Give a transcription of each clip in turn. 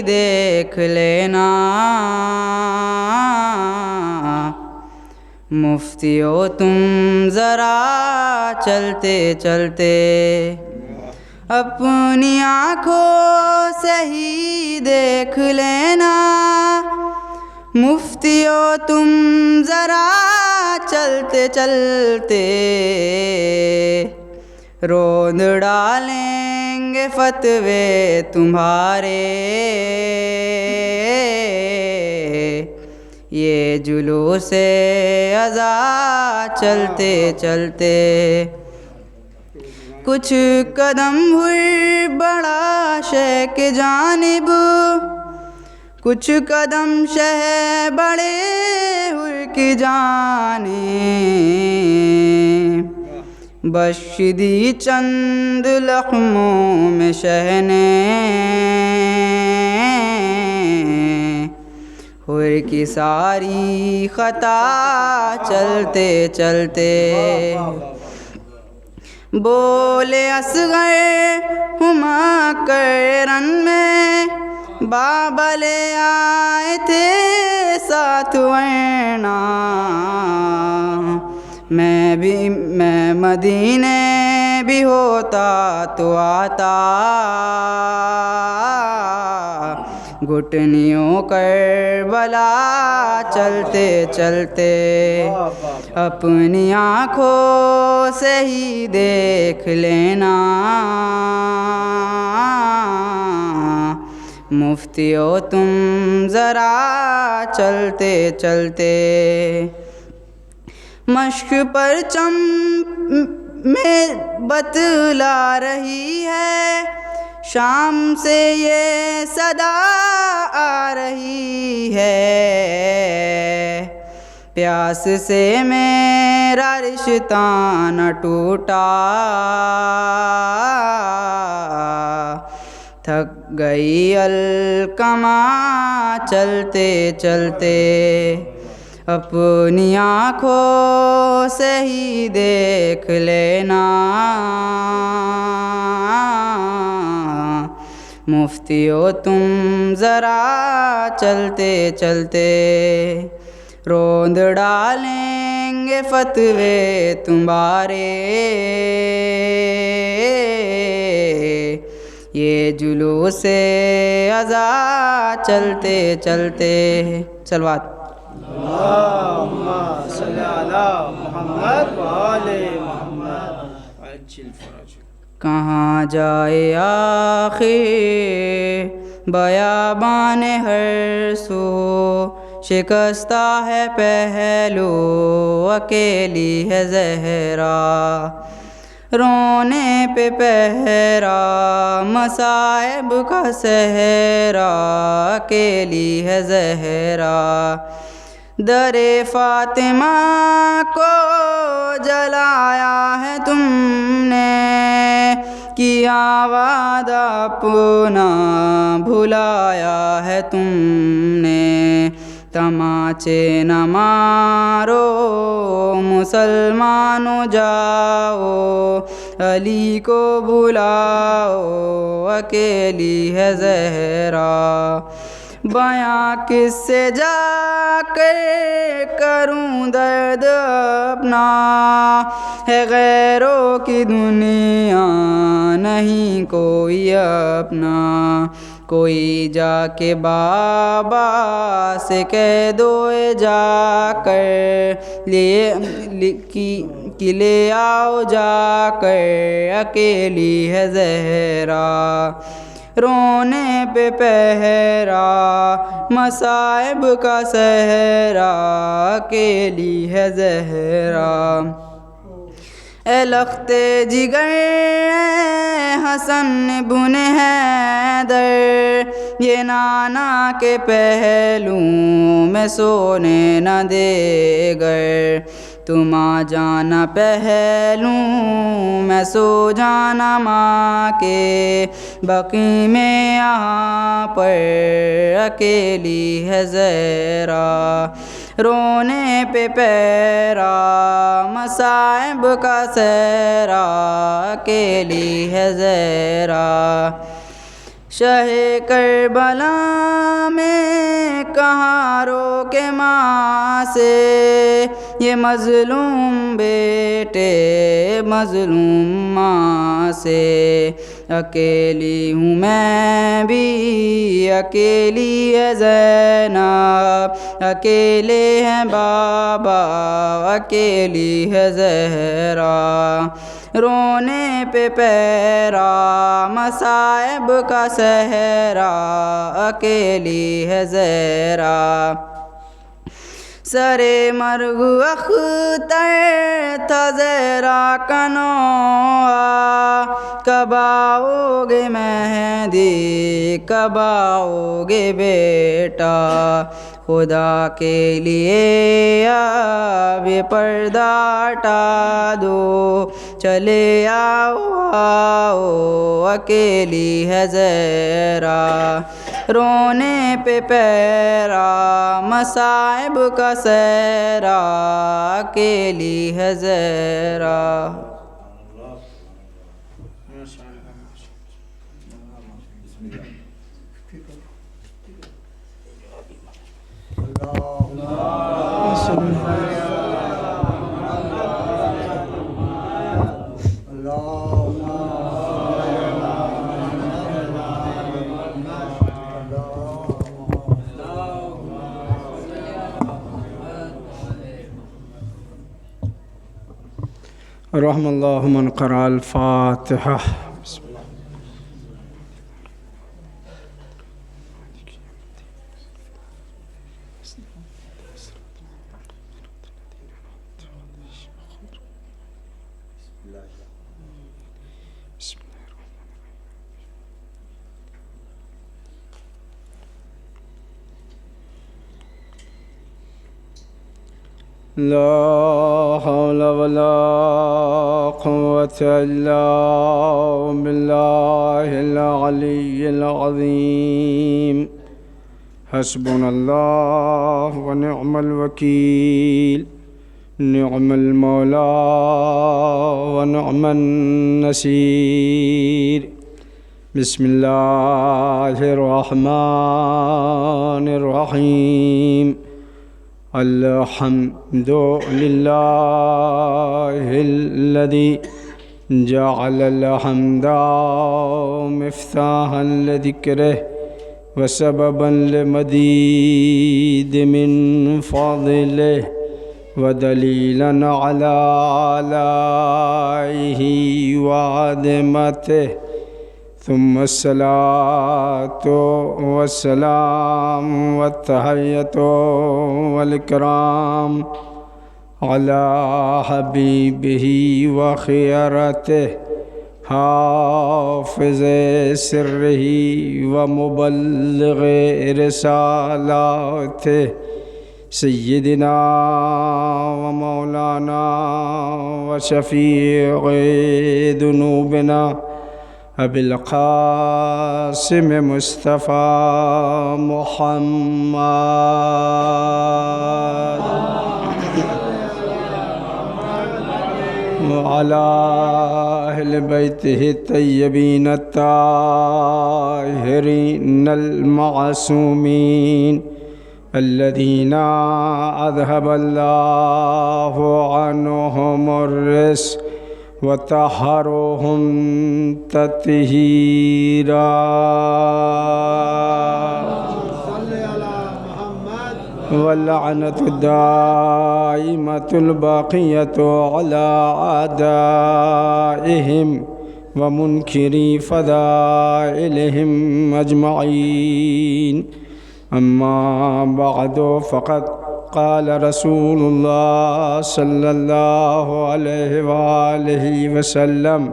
دیکھ لینا مفتیو تم ذرا چلتے چلتے اپنی آنکھوں سے ہی دیکھ لینا مفتیو تم ذرا چلتے چلتے روند ڈالیں گے فتوے تمہارے یہ جلوس ازا چلتے چلتے کچھ قدم ہوئے بڑا شے کی جانب کچھ قدم شہ بڑے ہوئے کی جانب بشدی چند لقموں میں شہ نے حر کی ساری خطا چلتے چلتے بولے اصغر ہما کرن میں بابا لے آئے تھے ساتھ ورنہ میں مدینے بھی ہوتا تو آتا گھٹنیوں کربلا چلتے چلتے اپنی آنکھوں سے ہی دیکھ لینا مفتیو تم ذرا چلتے چلتے مشق پرچم میں بتلا رہی ہے شام سے یہ صدا آ رہی ہے پیاس سے میرا رشتہ نہ ٹوٹا تھک گئی الکما چلتے چلتے اپنی آنکھوں سے ہی دیکھ لینا مفتیو تم ذرا چلتے چلتے روند ڈالیں گے فتوے تمہارے یہ جلوس ازا چلتے چلتے صلوات اللہم صلی علی محمد وآل محمد عجل فرج کہاں جائے آخر بیابان ہر سو شکستہ ہے پہلو اکیلی ہے زہرا رونے پہ پہرا مصائب کا صحرا اکیلی ہے زہرا در فاطمہ کو جلایا ہے تم نے کیا وعدہ اپنا بھلایا ہے تم نے تماچے نہ مارو مسلمانوں جاؤ علی کو بلاؤ اکیلی ہے زہرا بیاں کس سے جا کر کروں درد اپنا ہے غیروں کی دنیا نہیں کوئی اپنا کوئی جا کے بابا سے کہہ دو جا کر لے آؤ جا کر اکیلی ہے زہرا رونے پہ پہرا مصائب کا صحرا اکیلی ہے زہرا اے لخت جگر حسن بن حیدر یہ نانا کے پہلو میں سونے نہ دے گر تم آ جانا پہلو میں سو جانا ماں کے بقی میں یہاں پر اکیلی ہے زہرا رونے پہ پیرا مصائب کا سہرا اکیلی ہے زہرا شہ کربلا میں کہاں روکے ماں سے یہ مظلوم بیٹے مظلوم ماں سے اکیلی ہوں میں بھی اکیلی ہے زینب اکیلے ہیں بابا اکیلی ہے زہرا رونے پہ پیرا مصائب کا صحرا اکیلی ہے زہرا سرے مرگ اختر تھا زہرا کا نوحہ کب آؤ گے مہدی کب آؤ گے بیٹا خدا کے لیے اب یہ پردہ ہٹا دو چلے آؤ آؤ اکیلی ہے زہرا رونے پہ پیرا مصائب کا سہرا اکیلی ہے زہرا رحم اللہ من قرأ الفاتحہ لا حول ولا قوة إلا بالله العلي العظيم حسبنا الله ونعم الوكيل نعم المولى ونعم النصير بسم الله الرحمن الرحيم الحمد لله الذي جعل الحمد مفتاحا لذكره وسببا لمزيد من فضله ودليلا على آلائه وعظمته ثم الصلاة والسلام والتحية والإكرام على حبيبه وخيرته حافظ سره ومبلغ رسالاته سيدنا ومولانا وشفيع ذنوبنا أبي القاسم مصطفى محمد وعلى أهل بيته الطيبين الطاهرين المعصومين الذين أذهب الله عنهم الرجس وطهرهم تطهيرا واللعنة الدائمة الباقية على أعدائهم ومنكري فضائلهم أجمعين أما بعد فقد قال رسول الله صلى الله عليه وآله وسلم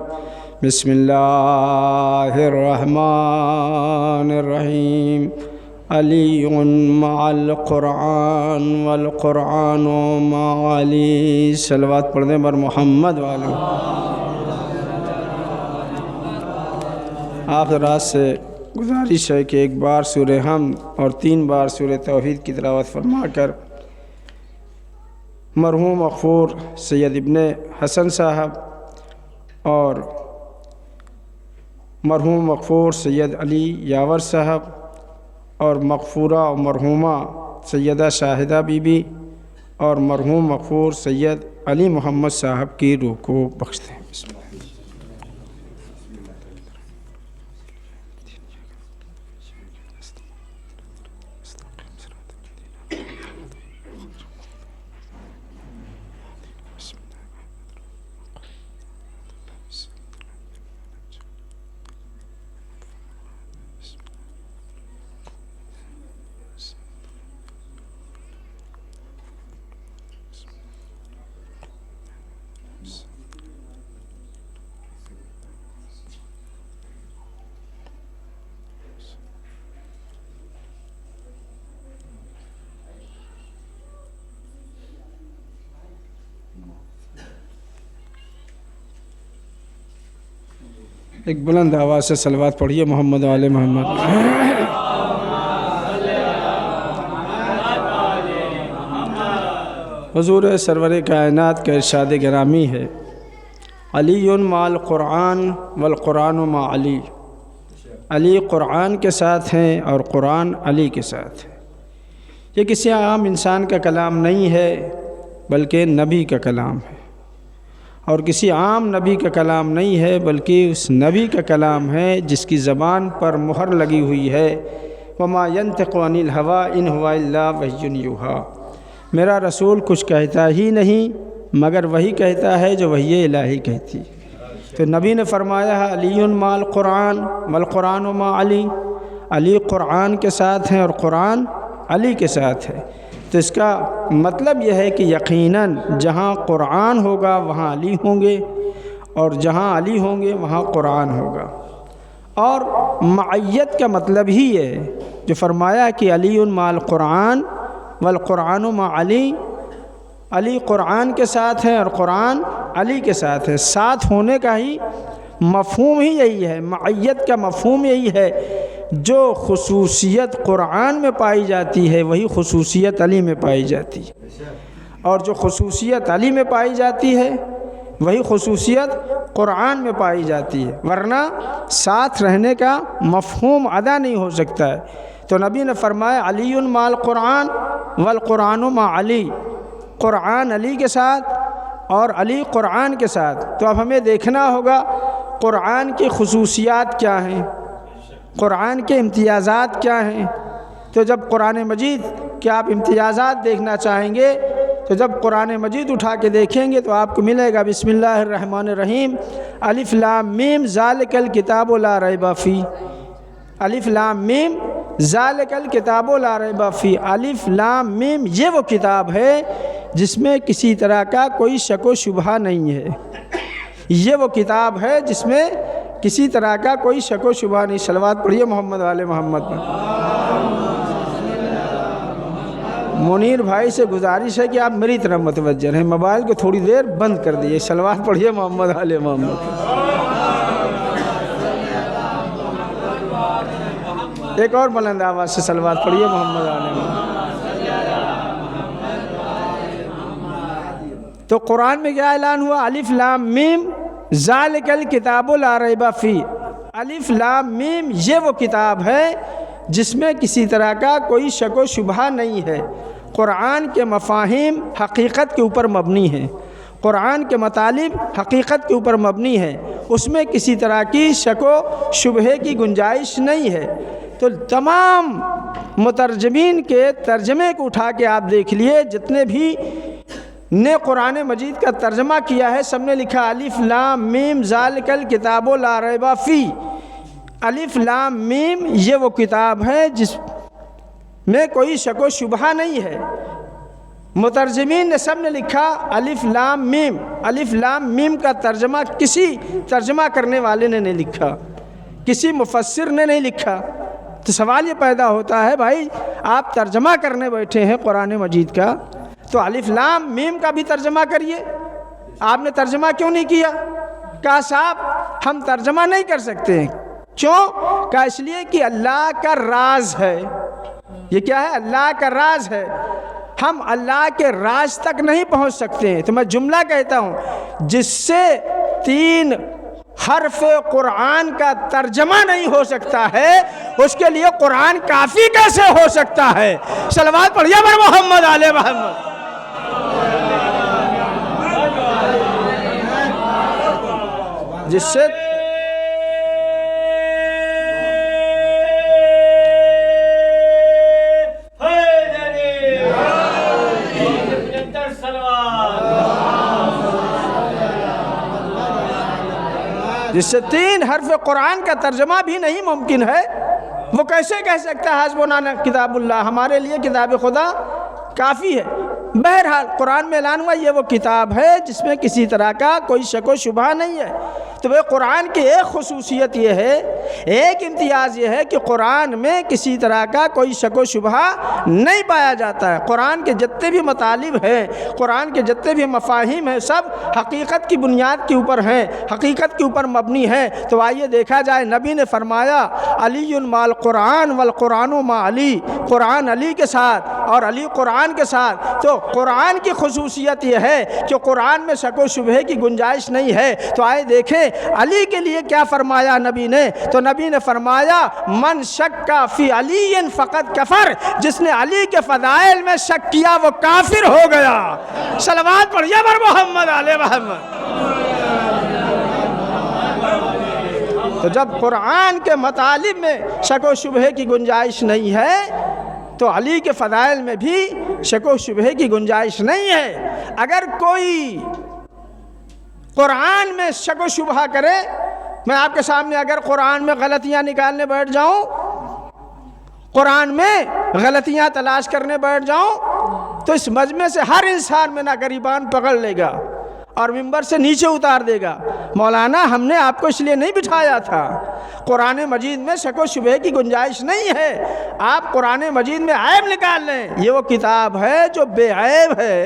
بسم الله الرحمن الرحيم علي مع القرآن والقرآن مع علي صلوات پڑھنے پر محمد والے آپ رات سے گزارش ہے کہ ایک بار سورہ حمد اور 3 بار سورہ توحید کی تلاوت فرما کر مرحوم مغفور سید ابن حسن صاحب اور مرحوم مغفور سید علی یاور صاحب اور مغفورہ و مرحومہ سیدہ شاہدہ بی بی اور مرحوم مغفور سید علی محمد صاحب کی روح کو بخش دیں۔ بسم اللہ۔ ایک بلند آواز سے صلوات پڑھیے محمد و آل محمد۔ حضور سرور کائنات کا ارشاد گرامی ہے، علی مع القرآن والقرآن مع علی۔ علی قرآن کے ساتھ ہیں اور قرآن علی کے ساتھ ہے۔ یہ کسی عام انسان کا کلام نہیں ہے بلکہ نبی کا کلام ہے، اور کسی عام نبی کا کلام نہیں ہے بلکہ اس نبی کا کلام ہے جس کی زبان پر مہر لگی ہوئی ہے، وما ينطق عن الهوى ان هو الا وحی یوحی۔ میرا رسول کچھ کہتا ہی نہیں مگر وہی کہتا ہے جو وحی الہی کہتی۔ تو نبی نے فرمایا ہے علی مع القرآن والقرآن مع علی۔ علی قرآن کے ساتھ ہیں اور قرآن علی کے ساتھ ہے۔ تو اس کا مطلب یہ ہے کہ یقیناً جہاں قرآن ہوگا وہاں علی ہوں گے، اور جہاں علی ہوں گے وہاں قرآن ہوگا۔ اور معیت کا مطلب ہی ہے جو فرمایا کہ علی مع القرآن والقرآن مع علی۔ علی قرآن کے ساتھ ہیں اور قرآن علی کے ساتھ ہے۔ ساتھ ہونے کا ہی مفہوم ہی یہی ہے، معیت کا مفہوم یہی ہے۔ جو خصوصیت قرآن میں پائی جاتی ہے وہی خصوصیت علی میں پائی جاتی ہے، اور جو خصوصیت علی میں پائی جاتی ہے وہی خصوصیت قرآن میں پائی جاتی ہے، ورنہ ساتھ رہنے کا مفہوم ادا نہیں ہو سکتا ہے۔ تو نبی نے فرمایا علی مع القرآن والقرآن مع علی۔ قرآن علی کے ساتھ اور علی قرآن کے ساتھ۔ تو اب ہمیں دیکھنا ہوگا قرآن کی خصوصیات کیا ہیں، قرآن کے امتیازات کیا ہیں۔ تو جب قرآن مجید کے آپ امتیازات دیکھنا چاہیں گے تو جب قرآن مجید اٹھا کے دیکھیں گے تو آپ کو ملے گا بسم اللہ الرحمن الرحیم، الف لام میم ذالک الکتاب لا ریب فیہ۔ الف لام میم ذالک الکتاب لا ریب فیہ۔ الف لام میم یہ وہ کتاب ہے جس میں کسی طرح کا کوئی شک و شبہ نہیں ہے۔ یہ وہ کتاب ہے جس میں کسی طرح کا کوئی شک و شبہ نہیں۔ صلوات پڑھیے محمد والے محمد پر۔ منیر بھائی سے گزارش ہے کہ آپ میری طرف متوجہ رہیں، موبائل کو تھوڑی دیر بند کر دیئے۔ صلوات پڑھیے محمد والے محمد پر۔ ایک اور بلند آواز سے صلوات پڑھیے محمد والے محمد۔ تو قرآن میں کیا اعلان ہوا؟ الف لام میم ذالک الکتاب لا ریب فیہ۔ الف لام میم یہ وہ کتاب ہے جس میں کسی طرح کا کوئی شک و شبہ نہیں ہے۔ قرآن کے مفاہیم حقیقت کے اوپر مبنی ہیں، قرآن کے مطالب حقیقت کے اوپر مبنی ہیں، اس میں کسی طرح کی شک و شبہ کی گنجائش نہیں ہے۔ تو تمام مترجمین کے ترجمے کو اٹھا کے آپ دیکھ لیے، جتنے بھی نے قرآن مجید کا ترجمہ کیا ہے سب نے لکھا الف لام میم ذالک الکتاب لا ریب فیہ۔ الف لام میم یہ وہ کتاب ہے جس میں کوئی شک و شبہ نہیں ہے۔ مترجمین نے سب نے لکھا الف لام میم۔ الف لام میم کا ترجمہ کسی ترجمہ کرنے والے نے نہیں لکھا، کسی مفسر نے نہیں لکھا۔ تو سوال یہ پیدا ہوتا ہے بھائی آپ ترجمہ کرنے بیٹھے ہیں قرآن مجید کا تو الف لام میم کا بھی ترجمہ کریے۔ آپ نے ترجمہ کیوں نہیں کیا؟ کہا صاحب ہم ترجمہ نہیں کر سکتے ہیں۔ کیوں؟ کہا اس لیے کہ اللہ کا راز ہے۔ یہ کیا ہے؟ اللہ کا راز ہے، ہم اللہ کے راز تک نہیں پہنچ سکتے ہیں۔ تو میں جملہ کہتا ہوں جس سے 3 حرف قرآن کا ترجمہ نہیں ہو سکتا ہے، اس کے لیے قرآن کافی کیسے ہو سکتا ہے؟ صلوات پڑھیے بر محمد آل محمد۔ جس سے تین حرف قرآن کا ترجمہ بھی نہیں ممکن ہے، وہ کیسے کہہ سکتا ہے حسبنا کتاب اللہ، ہمارے لیے کتاب خدا کافی ہے؟ بہرحال قرآن میں اعلان ہوا یہ وہ کتاب ہے جس میں کسی طرح کا کوئی شک و شبہ نہیں ہے۔ تو وہ قرآن کی ایک خصوصیت یہ ہے، ایک امتیاز یہ ہے کہ قرآن میں کسی طرح کا کوئی شک و شبہ نہیں پایا جاتا ہے۔ قرآن کے جتنے بھی مطالب ہیں، قرآن کے جتنے بھی مفاہیم ہیں، سب حقیقت کی بنیاد کے اوپر ہیں، حقیقت کے اوپر مبنی ہیں۔ تو آئیے دیکھا جائے، نبی نے فرمایا علی مع القرآن والقرآن مع علی، قرآن علی کے ساتھ اور علی قرآن کے ساتھ۔ تو قرآن کی خصوصیت یہ ہے کہ قرآن میں شک و شبہ کی گنجائش نہیں ہے۔ تو آئے دیکھیں علی کے لیے کیا فرمایا نبی نے، تو نبی نے فرمایا من شک فی علی فقط کفر، جس نے علی کے فضائل میں شک کیا وہ کافر ہو گیا۔ صلوات پڑھیے بر محمد آل محمد۔ تو جب قرآن کے مطالب میں شک و شبہ کی گنجائش نہیں ہے تو علی کے فضائل میں بھی شک و شبہ کی گنجائش نہیں ہے۔ اگر کوئی قرآن میں شک و شبہ کرے، میں آپ کے سامنے اگر قرآن میں غلطیاں نکالنے بیٹھ جاؤں، قرآن میں غلطیاں تلاش کرنے بیٹھ جاؤں، تو اس مجمع سے ہر انسان میں نہ گریبان پکڑ لے گا اور ممبر سے نیچے اتار دے گا، مولانا ہم نے آپ کو اس لیے نہیں بٹھایا تھا۔ قرآن مجید میں شک و شبہ کی گنجائش نہیں ہے۔ آپ قرآن مجید میں عیب نکال لیں، یہ وہ کتاب ہے جو بے عیب ہے،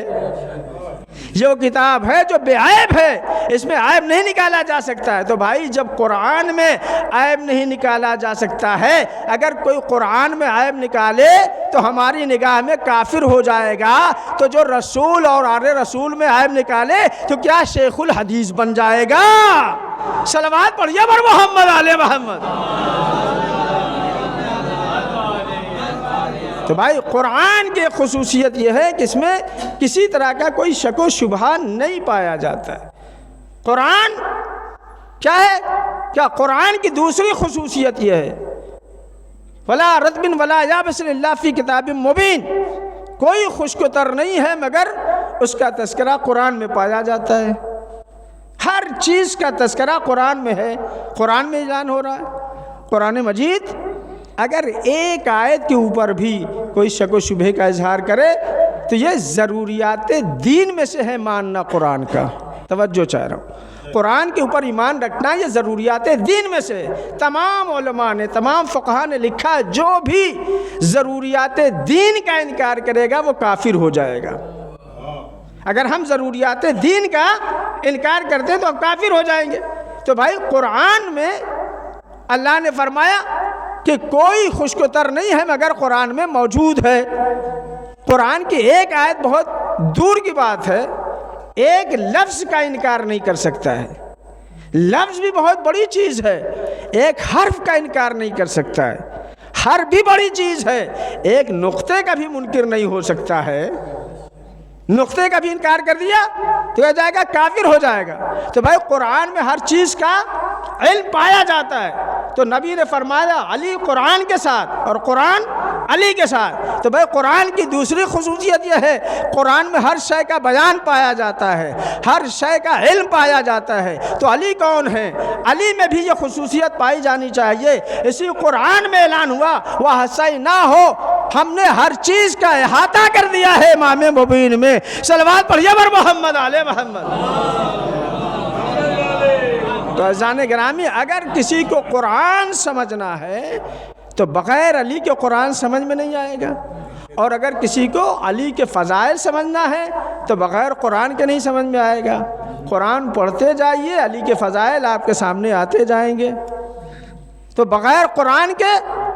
یہ وہ کتاب ہے جو بے عیب ہے، اس میں عیب نہیں نکالا جا سکتا ہے۔ تو بھائی جب قرآن میں عیب نہیں نکالا جا سکتا ہے، اگر کوئی قرآن میں عیب نکالے تو ہماری نگاہ میں کافر ہو جائے گا۔ تو جو رسول اور آل رسول میں عیب نکالے تو کیا شیخ الحدیث بن جائے گا؟ صلوات پڑھیے بر محمد آل محمد۔ تو بھائی قرآن کی خصوصیت یہ ہے کہ اس میں کسی طرح کا کوئی شک و شبہ نہیں پایا جاتا ہے۔ قرآن کیا ہے؟ کیا قرآن کی دوسری خصوصیت یہ ہے وَلَا رَطْبٍ وَلَا يَابِسٍ إِلَّا فِي كِتَابٍ مُبِينٍ، کوئی خشک و تر نہیں ہے مگر اس کا تذکرہ قرآن میں پایا جاتا ہے۔ ہر چیز کا تذکرہ قرآن میں ہے، قرآن میں اعلان ہو رہا ہے۔ قرآن مجید اگر ایک آیت کے اوپر بھی کوئی شک و شبہ کا اظہار کرے تو یہ ضروریات دین میں سے ہے ماننا قرآن کا۔ توجہ چاہ رہا ہوں، قرآن کے اوپر ایمان رکھنا یہ ضروریات دین میں سے ہے۔ تمام علماء نے، تمام فقہاء نے لکھا جو بھی ضروریات دین کا انکار کرے گا وہ کافر ہو جائے گا۔ اگر ہم ضروریات دین کا انکار کرتے ہیں تو ہم کافر ہو جائیں گے۔ تو بھائی قرآن میں اللہ نے فرمایا کہ کوئی خشک و تر نہیں ہے مگر قرآن میں موجود ہے۔ قرآن کی ایک آیت بہت دور کی بات ہے، ایک لفظ کا انکار نہیں کر سکتا ہے۔ لفظ بھی بہت بڑی چیز ہے، ایک حرف کا انکار نہیں کر سکتا ہے۔ حرف بھی بڑی چیز ہے، ایک نقطے کا بھی منکر نہیں ہو سکتا ہے۔ نقطے کا بھی انکار کر دیا تو ہو جائے گا، کافر ہو جائے گا۔ تو بھائی قرآن میں ہر چیز کا علم پایا جاتا ہے۔ تو نبی نے فرمایا علی قرآن کے ساتھ اور قرآن علی کے ساتھ۔ تو بھائی قرآن کی دوسری خصوصیت یہ ہے قرآن میں ہر شے کا بیان پایا جاتا ہے، ہر شے کا علم پایا جاتا ہے۔ تو علی کون ہے؟ علی میں بھی یہ خصوصیت پائی جانی چاہیے۔ اسی قرآن میں اعلان ہوا وَحَسَيْنَاهُ، ہم نے ہر چیز کا احاطہ کر دیا ہے امام مبین میں۔ صلوات پڑھیے بر محمد آل محمد۔ تو عزیزان گرامی، اگر کسی کو قرآن سمجھنا ہے تو بغیر علی کے قرآن سمجھ میں نہیں آئے گا، اور اگر کسی کو علی کے فضائل سمجھنا ہے تو بغیر قرآن کے نہیں سمجھ میں آئے گا۔ قرآن پڑھتے جائیے، علی کے فضائل آپ کے سامنے آتے جائیں گے۔ تو بغیر قرآن کے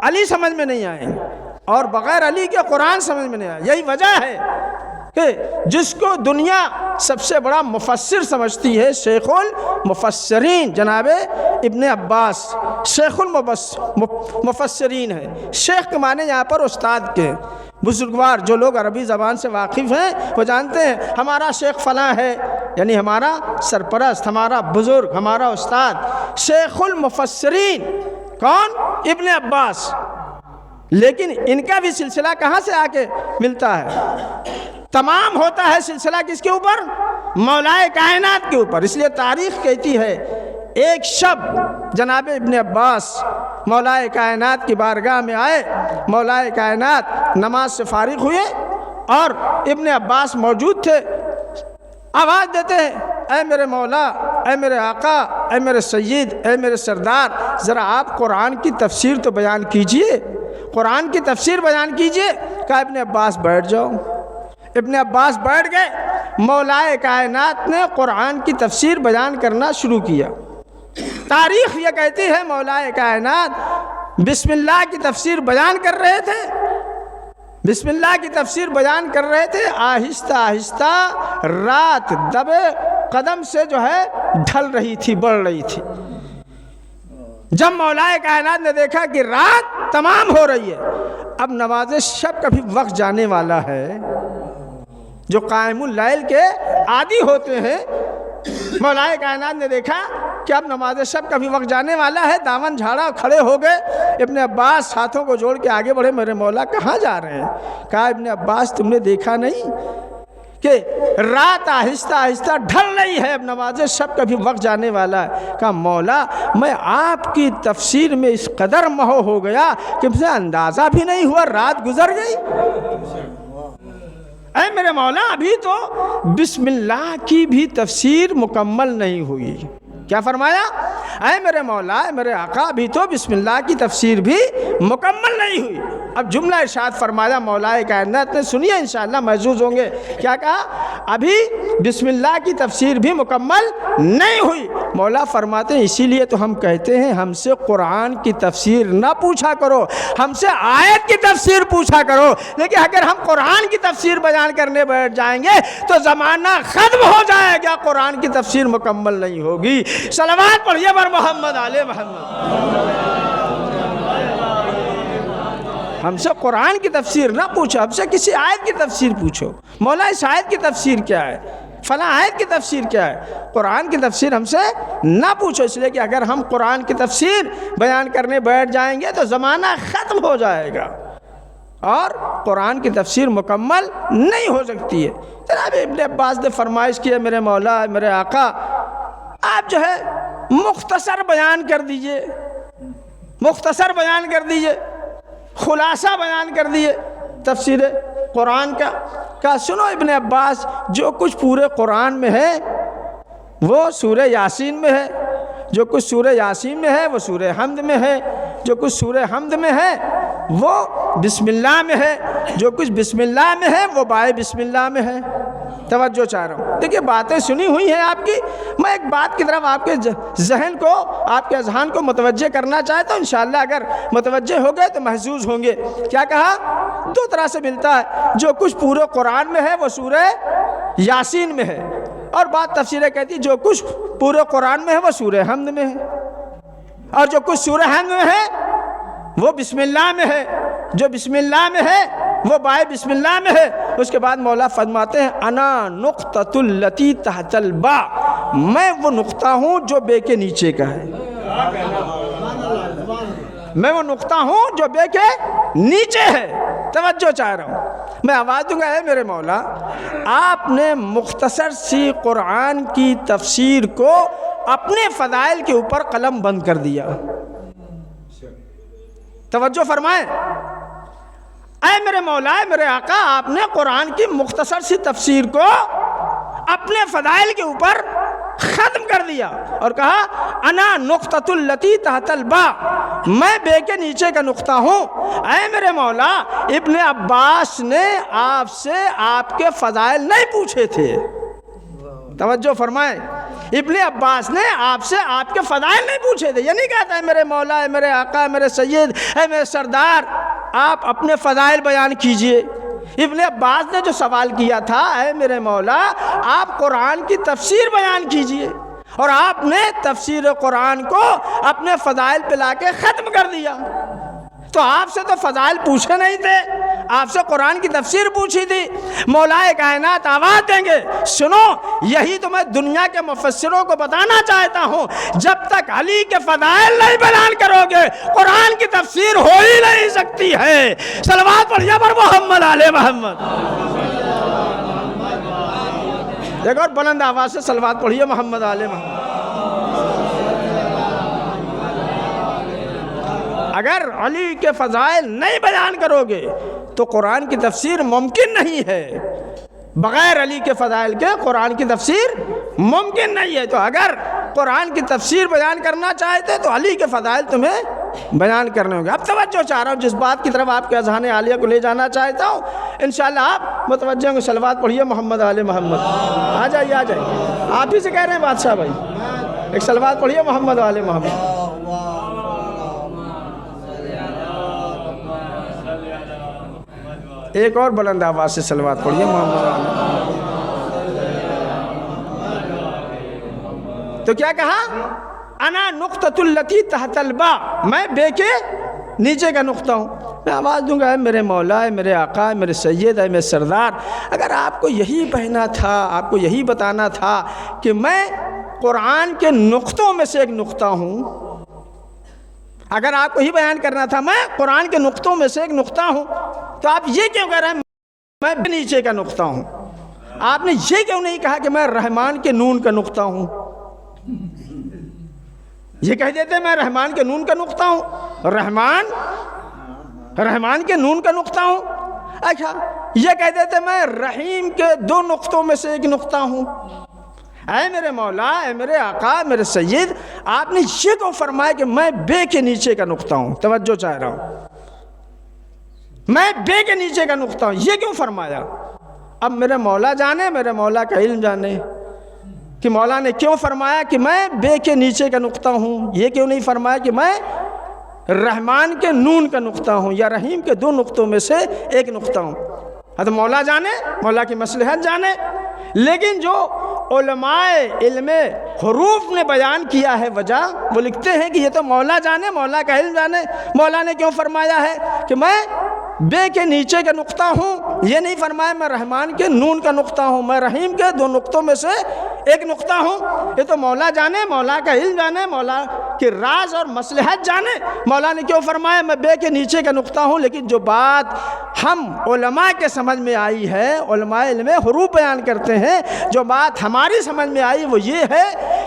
علی سمجھ میں نہیں آئیں گے، اور بغیر علی کے قرآن سمجھ میں نہیں آئے۔ یہی وجہ ہے کہ جس کو دنیا سب سے بڑا مفسر سمجھتی ہے، شیخ المفسرین جناب ابن عباس شیخ المفسرین ہے۔ شیخ کے معنی یہاں پر استاد کے، بزرگوار جو لوگ عربی زبان سے واقف ہیں وہ جانتے ہیں ہمارا شیخ فلاں ہے، یعنی ہمارا سرپرست، ہمارا بزرگ، ہمارا استاد۔ شیخ المفسرین کون؟ ابن عباس۔ لیکن ان کا بھی سلسلہ کہاں سے آ کے ملتا ہے؟ تمام ہوتا ہے سلسلہ کس کے اوپر؟ مولائے کائنات کے اوپر۔ اس لیے تاریخ کہتی ہے ایک شب جناب ابن عباس مولائے کائنات کی بارگاہ میں آئے، مولائے کائنات نماز سے فارغ ہوئے اور ابن عباس موجود تھے، آواز دیتے ہیں اے میرے مولا، اے میرے آقا، اے میرے سید، اے میرے سردار، ذرا آپ قرآن کی تفسیر تو بیان کیجئے، قرآن کی تفسیر بیان کیجئے۔ کہا ابن عباس بیٹھ جاؤ۔ ابن عباس بیٹھ گئے، مولائے کائنات نے قرآن کی تفسیر بیان کرنا شروع کیا۔ تاریخ یہ کہتی ہے مولائے کائنات بسم اللہ کی تفسیر بیان کر رہے تھے، بسم اللہ کی تفسیر بیان کر رہے تھے، آہستہ آہستہ رات دبے قدم سے جو ہے ڈھل رہی تھی، بڑھ رہی تھی۔ جب مولائے کائنات نے دیکھا کہ رات تمام ہو رہی ہے، اب نماز شب کا بھی وقت جانے والا ہے، جو قائم اللیل کے عادی ہوتے ہیں، مولائے کائنات نے دیکھا کہ اب نماز شب کا بھی وقت جانے والا ہے، دامن جھاڑا، کھڑے ہو گئے۔ ابن عباس ہاتھوں کو جوڑ کے آگے بڑھے، میرے مولا کہاں جا رہے ہیں؟ کہا ابن عباس تم نے دیکھا نہیں کہ رات آہستہ آہستہ ڈھل رہی ہے، اب نماز شب کا بھی وقت جانے والا ہے۔ کہا مولا میں آپ کی تفسیر میں اس قدر مہو ہو گیا کہ مجھے اندازہ بھی نہیں ہوا رات گزر گئی۔ اے میرے مولا ابھی تو بسم اللہ کی بھی تفسیر مکمل نہیں ہوئی۔ کیا فرمایا؟ اے میرے مولا، اے میرے آقا، ابھی تو بسم اللہ کی تفسیر بھی مکمل نہیں ہوئی۔ اب جملہ ارشاد فرمایا مولائے کائنات نے، سنیے انشاءاللہ محظوظ ہوں گے۔ کیا کہا؟ ابھی بسم اللہ کی تفسیر بھی مکمل نہیں ہوئی۔ مولا فرماتے ہیں اسی لیے تو ہم کہتے ہیں ہم سے قرآن کی تفسیر نہ پوچھا کرو، ہم سے آیت کی تفسیر پوچھا کرو، لیکن اگر ہم قرآن کی تفسیر بیان کرنے بیٹھ جائیں گے تو زمانہ ختم ہو جائے گا، قرآن کی تفسیر مکمل نہیں ہوگی۔ صلوات پڑھیے بر محمد آل محمد۔ ہم سے قرآن کی تفسیر نہ پوچھو، ہم سے کسی آیت کی تفسیر پوچھو، مولا اس آیت کی تفسیر کیا ہے، فلاں آیت کی تفسیر کیا ہے، قرآن کی تفسیر ہم سے نہ پوچھو، اس لیے کہ اگر ہم قرآن کی تفسیر بیان کرنے بیٹھ جائیں گے تو زمانہ ختم ہو جائے گا اور قرآن کی تفسیر مکمل نہیں ہو سکتی ہے۔ جناب ابن عباس نے فرمائش کی ہے میرے مولا، میرے آقا، آپ جو ہے مختصر بیان کر دیجئے، مختصر بیان کر دیجئے، خلاصہ بیان کر دیئے تفسیر قرآن کا۔ کہا سنو ابن عباس، جو کچھ پورے قرآن میں ہے وہ سورہ یاسین میں ہے، جو کچھ سورہ یاسین میں ہے وہ سورہ حمد میں ہے، جو کچھ سورہ حمد میں ہے وہ بسم اللہ میں ہے، جو کچھ بسم اللہ میں ہے وہ بائے بسم اللہ میں ہے۔ توجہ چاہ رہا ہوں، دیکھیے باتیں سنی ہوئی ہیں آپ کی، میں ایک بات کی طرف آپ کے ذہن کو، آپ کے اذہان کو متوجہ کرنا چاہتا ہوں، انشاءاللہ اگر متوجہ ہو گئے تو محظوظ ہوں گے۔ کیا کہا؟ دو طرح سے ملتا ہے، جو کچھ پورے قرآن میں ہے وہ سورہ یاسین میں ہے، اور بات تفسیریں کہتی جو کچھ پورے قرآن میں ہے وہ سورہ حمد میں ہے، اور جو کچھ سورہ حمد میں ہے وہ بسم اللہ میں ہے، جو بسم اللہ میں ہے وہ بائے بسم اللہ میں ہے۔ اس کے بعد مولا فرماتے ہیں انا نقطۃ التی تحت الباء، میں وہ نقطہ ہوں جو بے کے نیچے کا ہے، میں وہ نقطہ ہوں جو بے کے نیچے ہے۔ توجہ چاہ رہا ہوں، میں آواز دوں گا اے میرے مولا، آپ نے مختصر سی قرآن کی تفسیر کو اپنے فضائل کے اوپر قلم بند کر دیا۔ توجہ فرمائیں، اے میرے مولا، اے میرے آقا، آپ نے قرآن کی مختصر سی تفسیر کو اپنے فضائل کے اوپر ختم کر دیا اور کہا انا نقطۃ التی تحت الباء، میں بے کے نیچے کا نقطہ ہوں۔ اے میرے مولا، ابن عباس نے آپ سے آپ کے فضائل نہیں پوچھے تھے، توجہ فرمائیں، ابن عباس نے آپ سے آپ کے فضائل نہیں پوچھے تھے، یہ نہیں کہتا ہے میرے مولا، اے میرے آقا، اے میرے سید، اے میرے سردار، آپ اپنے فضائل بیان کیجئے، ابن عباس نے جو سوال کیا تھا، اے میرے مولا آپ قرآن کی تفسیر بیان کیجئے، اور آپ نے تفسیر قرآن کو اپنے فضائل پہ لا کے ختم کر دیا۔ تو آپ سے تو فضائل پوچھے نہیں تھے، آپ سے قرآن کی تفسیر پوچھی تھی۔ مولا کائنات آواز دیں گے، سنو یہی تو میں دنیا کے مفسروں کو بتانا چاہتا ہوں، جب تک علی کے فضائل نہیں بیان کرو گے قرآن کی تفسیر ہو ہی نہیں سکتی ہے۔ صلوات پڑھیے پر محمد آل محمد۔ ایک اور بلند آواز سے صلوات پڑھیے محمد آل محمد۔ اگر علی کے فضائل نہیں بیان کرو گے تو قرآن کی تفسیر ممکن نہیں ہے۔ بغیر علی کے فضائل کے قرآن کی تفسیر ممکن نہیں ہے۔ تو اگر قرآن کی تفسیر بیان کرنا چاہتے تو علی کے فضائل تمہیں بیان کرنے ہوں گے۔ اب توجہ چاہ رہا ہوں، جس بات کی طرف آپ کے اذہان عالیہ کو لے جانا چاہتا ہوں، انشاءاللہ آپ متوجہ ہوں گے۔ صلوات پڑھیے محمد آل محمد۔ آ جائیے آ جائیے، آپ ہی سے کہہ رہے ہیں بادشاہ بھائی، ایک صلوات پڑھیے محمد آل محمد۔ ایک اور بلند آواز سے صلوات پڑھیے محمد آل محمد۔ تو کیا کہا؟ انا نقطۃ التی تحت الباء، میں بے کے نیچے کا نقطہ ہوں۔ میں آواز دوں گا، اے میرے مولا، اے میرے آقا، اے میرے سید، اے میرے سردار، اگر آپ کو یہی کہنا تھا، آپ کو یہی بتانا تھا کہ میں قرآن کے نقطوں میں سے ایک نقطہ ہوں، اگر آپ کو ہی بیان کرنا تھا میں قرآن کے نقطوں میں سے ایک نقطہ ہوں، تو آپ یہ کیوں کہہ رہے ہیں میں نیچے کا نقطہ ہوں؟ آپ نے یہ کیوں نہیں کہا کہ میں رحمان کے نون کا نقطہ ہوں؟ یہ کہہ دیتے میں رحمان کے نون کا نقطہ ہوں، رحمان کے نون کا نقطہ ہوں۔ اچھا یہ کہہ دیتے میں رحیم کے دو نقطوں میں سے ایک نقطہ ہوں۔ اے میرے مولا، اے میرے آقا، میرے سید، آپ نے یہ کیوں فرمایا کہ میں بے کے نیچے کا نقطہ ہوں؟ توجہ چاہ رہا ہوں، میں بے کے نیچے کا نقطہ ہوں، یہ کیوں فرمایا؟ اب میرے مولا جانے، میرے مولا کا علم جانے کہ مولا نے کیوں فرمایا کہ میں بے کے نیچے کا نقطہ ہوں، یہ کیوں نہیں فرمایا کہ میں رحمان کے نون کا نقطہ ہوں یا رحیم کے دو نقطوں میں سے ایک نقطہ ہوں؟ تو مولا جانے، مولا کی مصلحت جانے۔ لیکن جو علماء علم حروف نے بیان کیا ہے وجہ، وہ لکھتے ہیں کہ یہ تو مولا جانے، مولا کا علم جانے، مولا نے کیوں فرمایا ہے کہ میں بے کے نیچے کا نقطہ ہوں، یہ نہیں فرمایا میں رحمان کے نون کا نقطہ ہوں، میں رحیم کے دو نقطوں میں سے ایک نقطہ ہوں۔ یہ تو مولا جانے، مولا کا علم جانے، مولا کے راز اور مصلحت جانے، مولا نے کیوں فرمایا میں بے کے نیچے کا نقطہ ہوں۔ لیکن جو بات ہم علماء کے سمجھ میں آئی ہے، علماء علم حروف بیان کرتے ہیں، جو بات ہماری سمجھ میں آئی وہ یہ ہے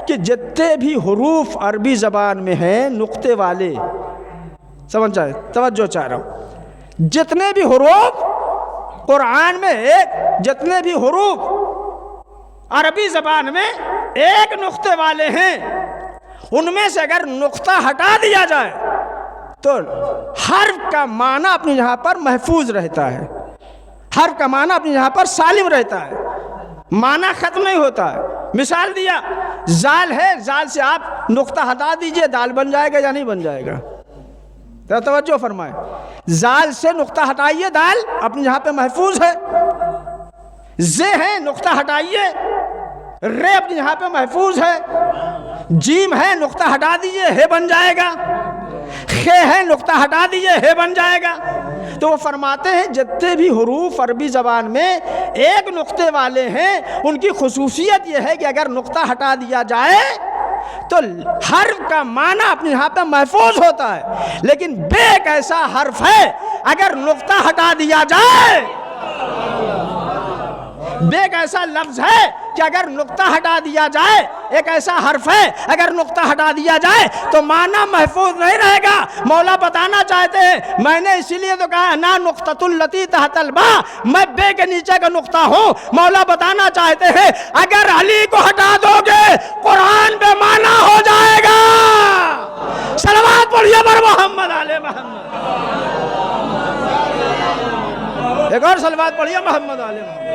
کہ جتنے بھی حروف عربی زبان میں ہیں نقطے والے، سمجھ جائے، توجہ چاہ رہا ہوں، جتنے بھی حروف قرآن میں جتنے بھی حروف عربی زبان میں ایک نقطے والے ہیں، ان میں سے اگر نقطہ ہٹا دیا جائے تو حرف کا معنی اپنی جگہ پر محفوظ رہتا ہے، حرف کا معنی اپنی جگہ پر سالم رہتا ہے، معنی ختم نہیں ہوتا ہے۔ مثال دیا، زال ہے، زال سے آپ نقطہ ہٹا دیجئے، دال بن جائے گا یا نہیں بن جائے گا؟ توجہ فرمائیں، زال سے نقطہ ہٹائیے، دال اپنی جہاں پہ محفوظ ہے۔ زے ہے، نقطہ ہٹائیے، رے اپنی جہاں پہ محفوظ ہے۔ جیم ہے، نقطہ ہٹا دیجئے، ہے بن جائے گا۔ خے ہے، نقطہ ہٹا دیجئے، ہے بن جائے گا۔ تو وہ فرماتے ہیں جتنے بھی حروف عربی زبان میں ایک نقطے والے ہیں، ان کی خصوصیت یہ ہے کہ اگر نقطہ ہٹا دیا جائے تو حرف کا معنی اپنی یہاں پہ محفوظ ہوتا ہے۔ لیکن بے ایک ایسا حرف ہے اگر نقطہ ہٹا دیا جائے، بے ایک ایسا لفظ ہے کہ اگر نقطہ ہٹا دیا جائے، ایک ایسا حرف ہے اگر نقطہ ہٹا دیا جائے تو معنی محفوظ نہیں رہے گا۔ مولا بتانا چاہتے ہیں، میں نے اسی لیے تو کہا نا نقطۃ التی تحت الباء، میں بے کے نیچے کا نقطہ ہوں۔ مولا بتانا چاہتے ہیں اگر علی کو ہٹا دو گے قرآن بے معنی ہو جائے گا۔ صلوات پڑھیے بر محمد آل محمد۔ ایک اور صلوات پڑھیے محمد آل محمد۔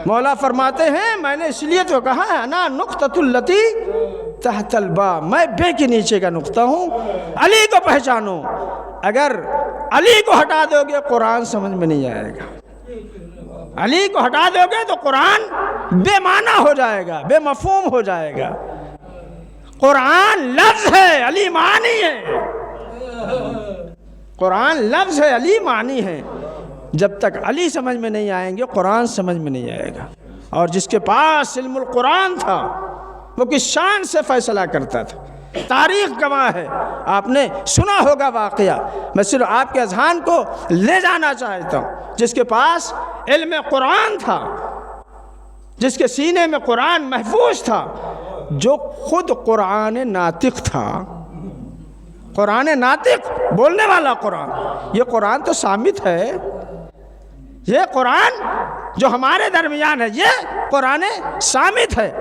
مولا فرماتے ہیں میں نے اس لیے تو کہا ہے انا نقطۃ التی تحت الباء، میں بے کے نیچے کا نقطہ ہوں، علی کو پہچانو۔ اگر علی کو ہٹا دو گے قرآن سمجھ میں نہیں آئے گا، علی کو ہٹا دو گے تو قرآن بے معنی ہو جائے گا، بے مفہوم ہو جائے گا۔ قرآن لفظ ہے، علی معنی ہے۔ قرآن لفظ ہے، علی معنی ہے۔ جب تک علی سمجھ میں نہیں آئیں گے قرآن سمجھ میں نہیں آئے گا۔ اور جس کے پاس علم القرآن تھا وہ کس شان سے فیصلہ کرتا تھا، تاریخ گواہ ہے۔ آپ نے سنا ہوگا واقعہ، میں صرف آپ کے اذہان کو لے جانا چاہتا ہوں۔ جس کے پاس علم قرآن تھا، جس کے سینے میں قرآن محفوظ تھا، جو خود قرآن ناطق تھا، قرآن ناطق بولنے والا قرآن۔ یہ قرآن تو صامت ہے، یہ قرآن جو ہمارے درمیان ہے یہ قرآن صامت ہے۔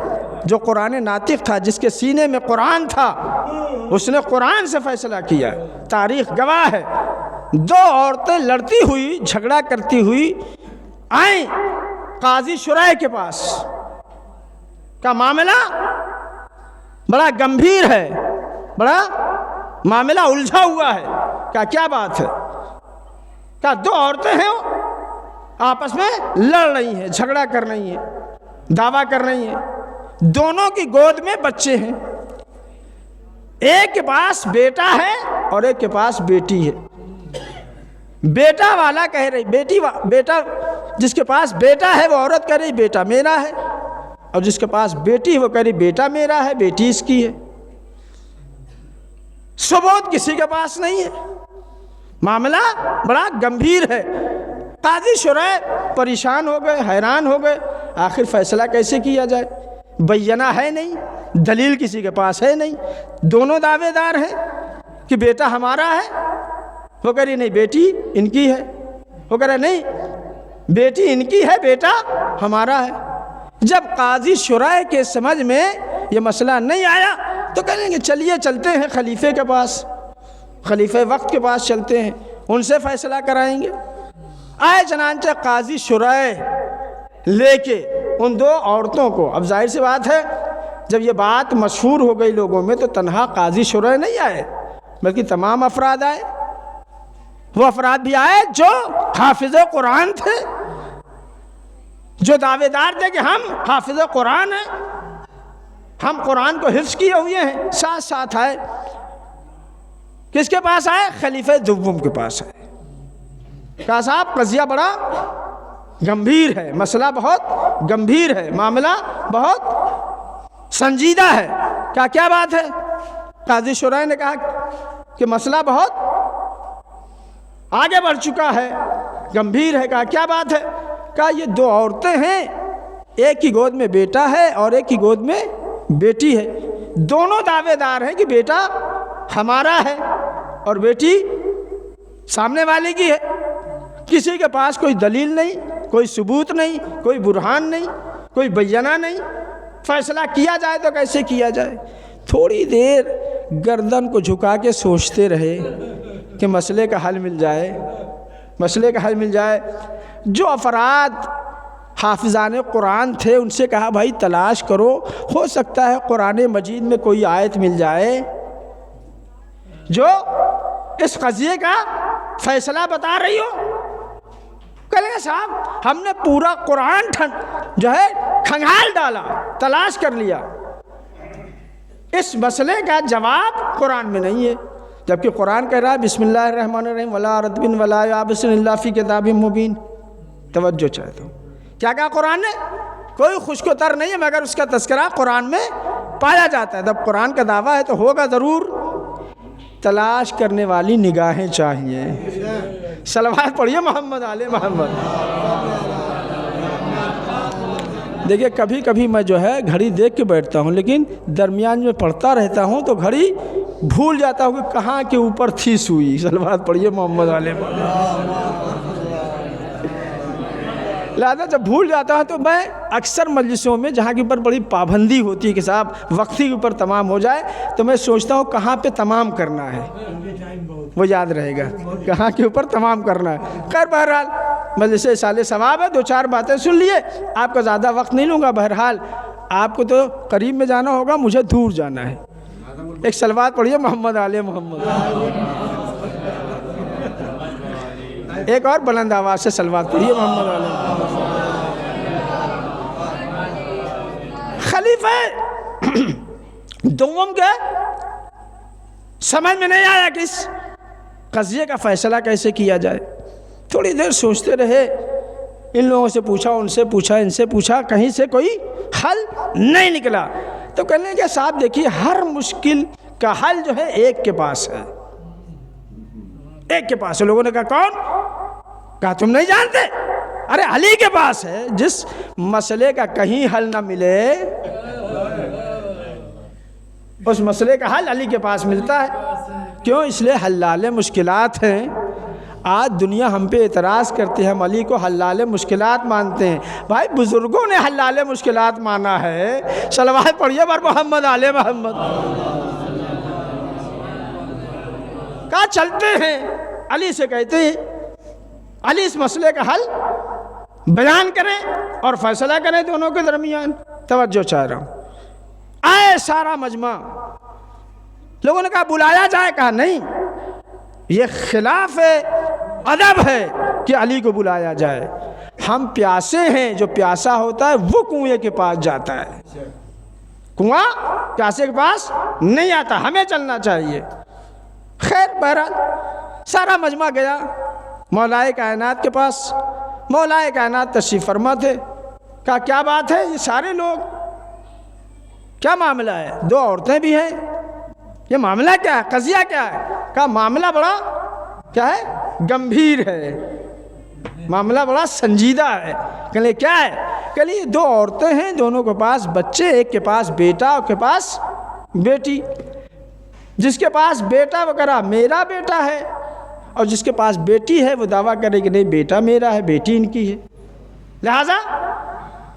جو قرآن ناطق تھا، جس کے سینے میں قرآن تھا، اس نے قرآن سے فیصلہ کیا۔ تاریخ گواہ ہے، دو عورتیں لڑتی ہوئی، جھگڑا کرتی ہوئی آئیں قاضی شرح کے پاس۔ کا معاملہ بڑا گمبھیر ہے، بڑا معاملہ الجھا ہوا ہے۔ کیا بات ہے؟ دو عورتیں ہیں آپس میں لڑ رہی ہیں، جھگڑا کر رہی ہیں، دعویٰ کر رہی ہیں، دونوں کی گود میں بچے ہیں۔ ایک کے پاس بیٹا ہے اور ایک کے پاس بیٹی ہے۔ بیٹا والا کہہ رہی بیٹا جس کے پاس بیٹا ہے وہ عورت کہہ رہی بیٹا میرا ہے، اور جس کے پاس بیٹی ہے وہ کہہ رہی بیٹا میرا ہے، بیٹی اس کی ہے۔ ثبوت کسی کے پاس نہیں ہے، معاملہ بڑا گمبھیر ہے۔ قاضی شرح پریشان ہو گئے، حیران ہو گئے، آخر فیصلہ کیسے کیا جائے؟ بینہ ہے نہیں، دلیل کسی کے پاس ہے نہیں، دونوں دعوے دار ہیں کہ بیٹا ہمارا ہے۔ وہ کہہ رہی نہیں بیٹی ان کی ہے، وہ کہہ رہا نہیں بیٹی ان کی ہے، بیٹا ہمارا ہے۔ جب قاضی شرح کے سمجھ میں یہ مسئلہ نہیں آیا تو کہیں گے چلیے چلتے ہیں خلیفے کے پاس، خلیفہ وقت کے پاس چلتے ہیں، ان سے فیصلہ کرائیں گے۔ آئے چنانچہ قاضی شرح لے کے ان دو عورتوں کو، اب ظاہر سی بات ہے جب یہ بات مشہور ہو گئی لوگوں میں تو تنہا قاضی شرح نہیں آئے بلکہ تمام افراد آئے۔ وہ افراد بھی آئے جو حافظ قرآن تھے، جو دعوے دار تھے کہ ہم حافظ قرآن ہیں، ہم قرآن کو حفظ کیے ہوئے ہیں۔ ساتھ ساتھ آئے، کس کے پاس آئے؟ خلیفہ دوم کے پاس آئے۔ کہا صاحب قضیہ بڑا گمبھیر ہے، مسئلہ بہت گمبھیر ہے، معاملہ بہت سنجیدہ ہے۔ کیا بات ہے؟ قاضی شرح نے کہا کہ مسئلہ بہت آگے بڑھ چکا ہے، گمبھیر ہے۔ کیا بات ہے؟ کہا یہ دو عورتیں ہیں، ایک کی گود میں بیٹا ہے اور ایک کی گود میں بیٹی ہے، دونوں دعوے دار ہیں کہ بیٹا ہمارا ہے اور بیٹی سامنے والے کی ہے۔ کسی کے پاس کوئی دلیل نہیں، کوئی ثبوت نہیں، کوئی برہان نہیں، کوئی بینہ نہیں۔ فیصلہ کیا جائے تو کیسے کیا جائے؟ تھوڑی دیر گردن کو جھکا کے سوچتے رہے کہ مسئلے کا حل مل جائے، مسئلے کا حل مل جائے۔ جو افراد حافظان قرآن تھے ان سے کہا بھائی تلاش کرو، ہو سکتا ہے قرآن مجید میں کوئی آیت مل جائے جو اس قضیے کا فیصلہ بتا رہی ہو۔ کہنے لگے صاحب ہم نے پورا قرآن جو ہے کھنگال ڈالا، تلاش کر لیا، اس مسئلے کا جواب قرآن میں نہیں ہے، جبکہ قرآن کہہ رہا ہے بسم اللہ الرحمن الرحیم ولا رطب ولا یابس الا فی کتاب مبین۔ توجہ چاہتا ہوں، کیا کہا قرآن نے؟ کوئی خشک و تر نہیں ہے مگر اس کا تذکرہ قرآن میں پایا جاتا ہے۔ جب قرآن کا دعویٰ ہے تو ہوگا ضرور۔ تلاش کرنے والی نگاہیں چاہیے۔ صلوات پڑھیے محمد آل محمد۔ دیکھیے کبھی کبھی میں جو ہے گھڑی دیکھ کے بیٹھتا ہوں لیکن درمیان میں پڑھتا رہتا ہوں تو گھڑی بھول جاتا ہوں کہ کہاں کے اوپر تھی سوئی۔ صلوات پڑھیے محمد آل محمد۔ لہٰذا جب بھول جاتا ہوں تو میں اکثر مجلسوں میں جہاں کے اوپر بڑی پابندی ہوتی ہے کہ صاحب وقتی کے اوپر تمام ہو جائے تو میں سوچتا ہوں کہاں پہ تمام کرنا ہے، وہ یاد رہے گا کہاں کے اوپر تمام کرنا ہے۔ خیر بہرحال مجلس سال ثواب ہے، 2-4 باتیں سن لیے، آپ کا زیادہ وقت نہیں لوں گا۔ بہرحال آپ کو تو قریب میں جانا ہوگا، مجھے دور جانا ہے۔ ایک صلوات پڑھیے محمد آل محمد، ایک اور بلند آواز سے صلوات پڑھیے محمد آل محمد۔ خلیفہ دوم کے سمجھ میں نہیں آیا کہ اس قضیے کا فیصلہ کیسے کیا جائے۔ تھوڑی دیر سوچتے رہے، ان لوگوں سے پوچھا، ان سے پوچھا، ان سے پوچھا، کہیں سے کوئی حل نہیں نکلا۔ تو کہنے لگے صاحب دیکھیے، ہر مشکل کا حل جو ہے ایک کے پاس ہے، ایک کے پاس ہے۔ لوگوں نے کہا کون؟ کہا تم نہیں جانتے؟ ارے علی کے پاس ہے۔ جس مسئلے کا کہیں حل نہ ملے اس مسئلے کا حل علی کے پاس ملتا ہے۔ کیوں؟ اس لیے حلال مشکلات ہیں۔ آج دنیا ہم پہ اعتراض کرتے ہیں، ہم علی کو حلال مشکلات مانتے ہیں۔ بھائی بزرگوں نے حلال مشکلات مانا ہے۔ صلوات پڑھیے بر محمد آل محمد۔ کہاں چلتے ہیں علی سے، کہتے ہیں علی اس مسئلے کا حل بیان کریں اور فیصلہ کریں دونوں کے درمیان۔ توجہ چاہ رہا ہوں۔ آئے سارا مجمع، لوگوں نے کہا بلایا جائے، کہا نہیں، یہ خلاف ادب ہے کہ علی کو بلایا جائے۔ ہم پیاسے ہیں، جو پیاسا ہوتا ہے وہ کنویں کے پاس جاتا ہے، کنواں پیاسے کے پاس نہیں آتا، ہمیں چلنا چاہیے۔ خیر بہرحال سارا مجمع گیا مولائے کائنات کے پاس۔ مولائے کائنات تشریف فرما تھے۔ کہا کیا بات ہے، یہ سارے لوگ، کیا معاملہ ہے؟ 2 عورتیں بھی ہیں، یہ معاملہ کیا ہے، قضیہ کیا ہے؟ کہا معاملہ بڑا کیا ہے، گمبھیر ہے، معاملہ بڑا سنجیدہ ہے۔ کہنے کیا ہے؟ کہنے 2 عورتیں ہیں، دونوں کے پاس بچے، ایک کے پاس بیٹا، ایک کے پاس بیٹی۔ جس کے پاس بیٹا وہ کہہ رہا میرا بیٹا ہے، اور جس کے پاس بیٹی ہے وہ دعویٰ کرے کہ نہیں بیٹا میرا ہے، بیٹی ان کی ہے۔ لہٰذا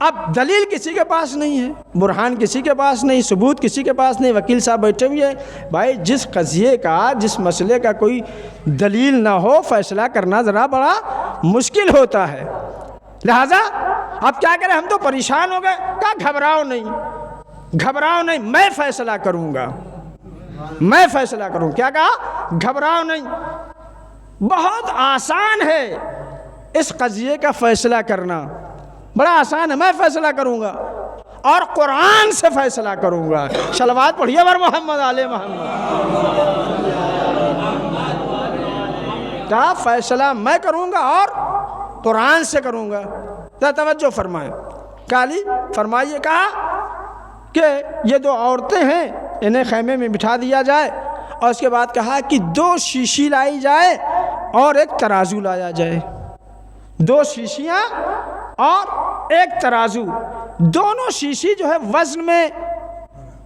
اب دلیل کسی کے پاس نہیں ہے، برہان کسی کے پاس نہیں، ثبوت کسی کے پاس نہیں۔ وکیل صاحب بیٹھے ہوئے ہیں۔ بھائی جس قضیے کا، جس مسئلے کا کوئی دلیل نہ ہو، فیصلہ کرنا ذرا بڑا مشکل ہوتا ہے۔ لہٰذا اب کیا کریں، ہم تو پریشان ہو گئے۔ کہا گھبراؤ نہیں، گھبراؤ نہیں، میں فیصلہ کروں گا، میں فیصلہ کروں۔ کیا کہا؟ گھبراؤ نہیں، بہت آسان ہے اس قضیے کا فیصلہ کرنا، بڑا آسان ہے، میں فیصلہ کروں گا اور قرآن سے فیصلہ کروں گا۔ صلوات پڑھیے بر محمد آل محمد۔ کہا فیصلہ میں کروں گا اور قرآن سے کروں گا۔ توجہ فرمائیں، کالی فرمائیے۔ کہا کہ یہ 2 عورتیں ہیں، انہیں خیمے میں بٹھا دیا جائے، اور اس کے بعد کہا کہ 2 شیشی لائی جائے اور ایک ترازو لایا جائے۔ 2 شیشیاں اور ایک ترازو، دونوں شیشی جو ہے وزن میں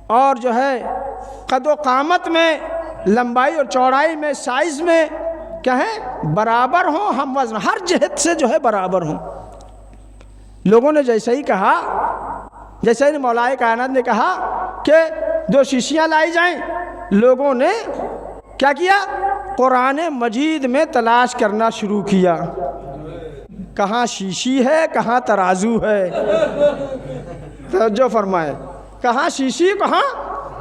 اور جو ہے قد و قامت میں، لمبائی اور چوڑائی میں، سائز میں کیا ہے، برابر ہوں، ہم وزن، ہر جہت سے جو ہے برابر ہوں۔ لوگوں نے جیسے ہی کہا، جیسے ہی مولائے کائنات نے کہا کہ 2 شیشیاں لائی جائیں، لوگوں نے کیا کیا، قرآن مجید میں تلاش کرنا شروع کیا، کہاں شیشی ہے، کہاں ترازو ہے۔ توجہ فرمائے، کہاں شیشی، کہاں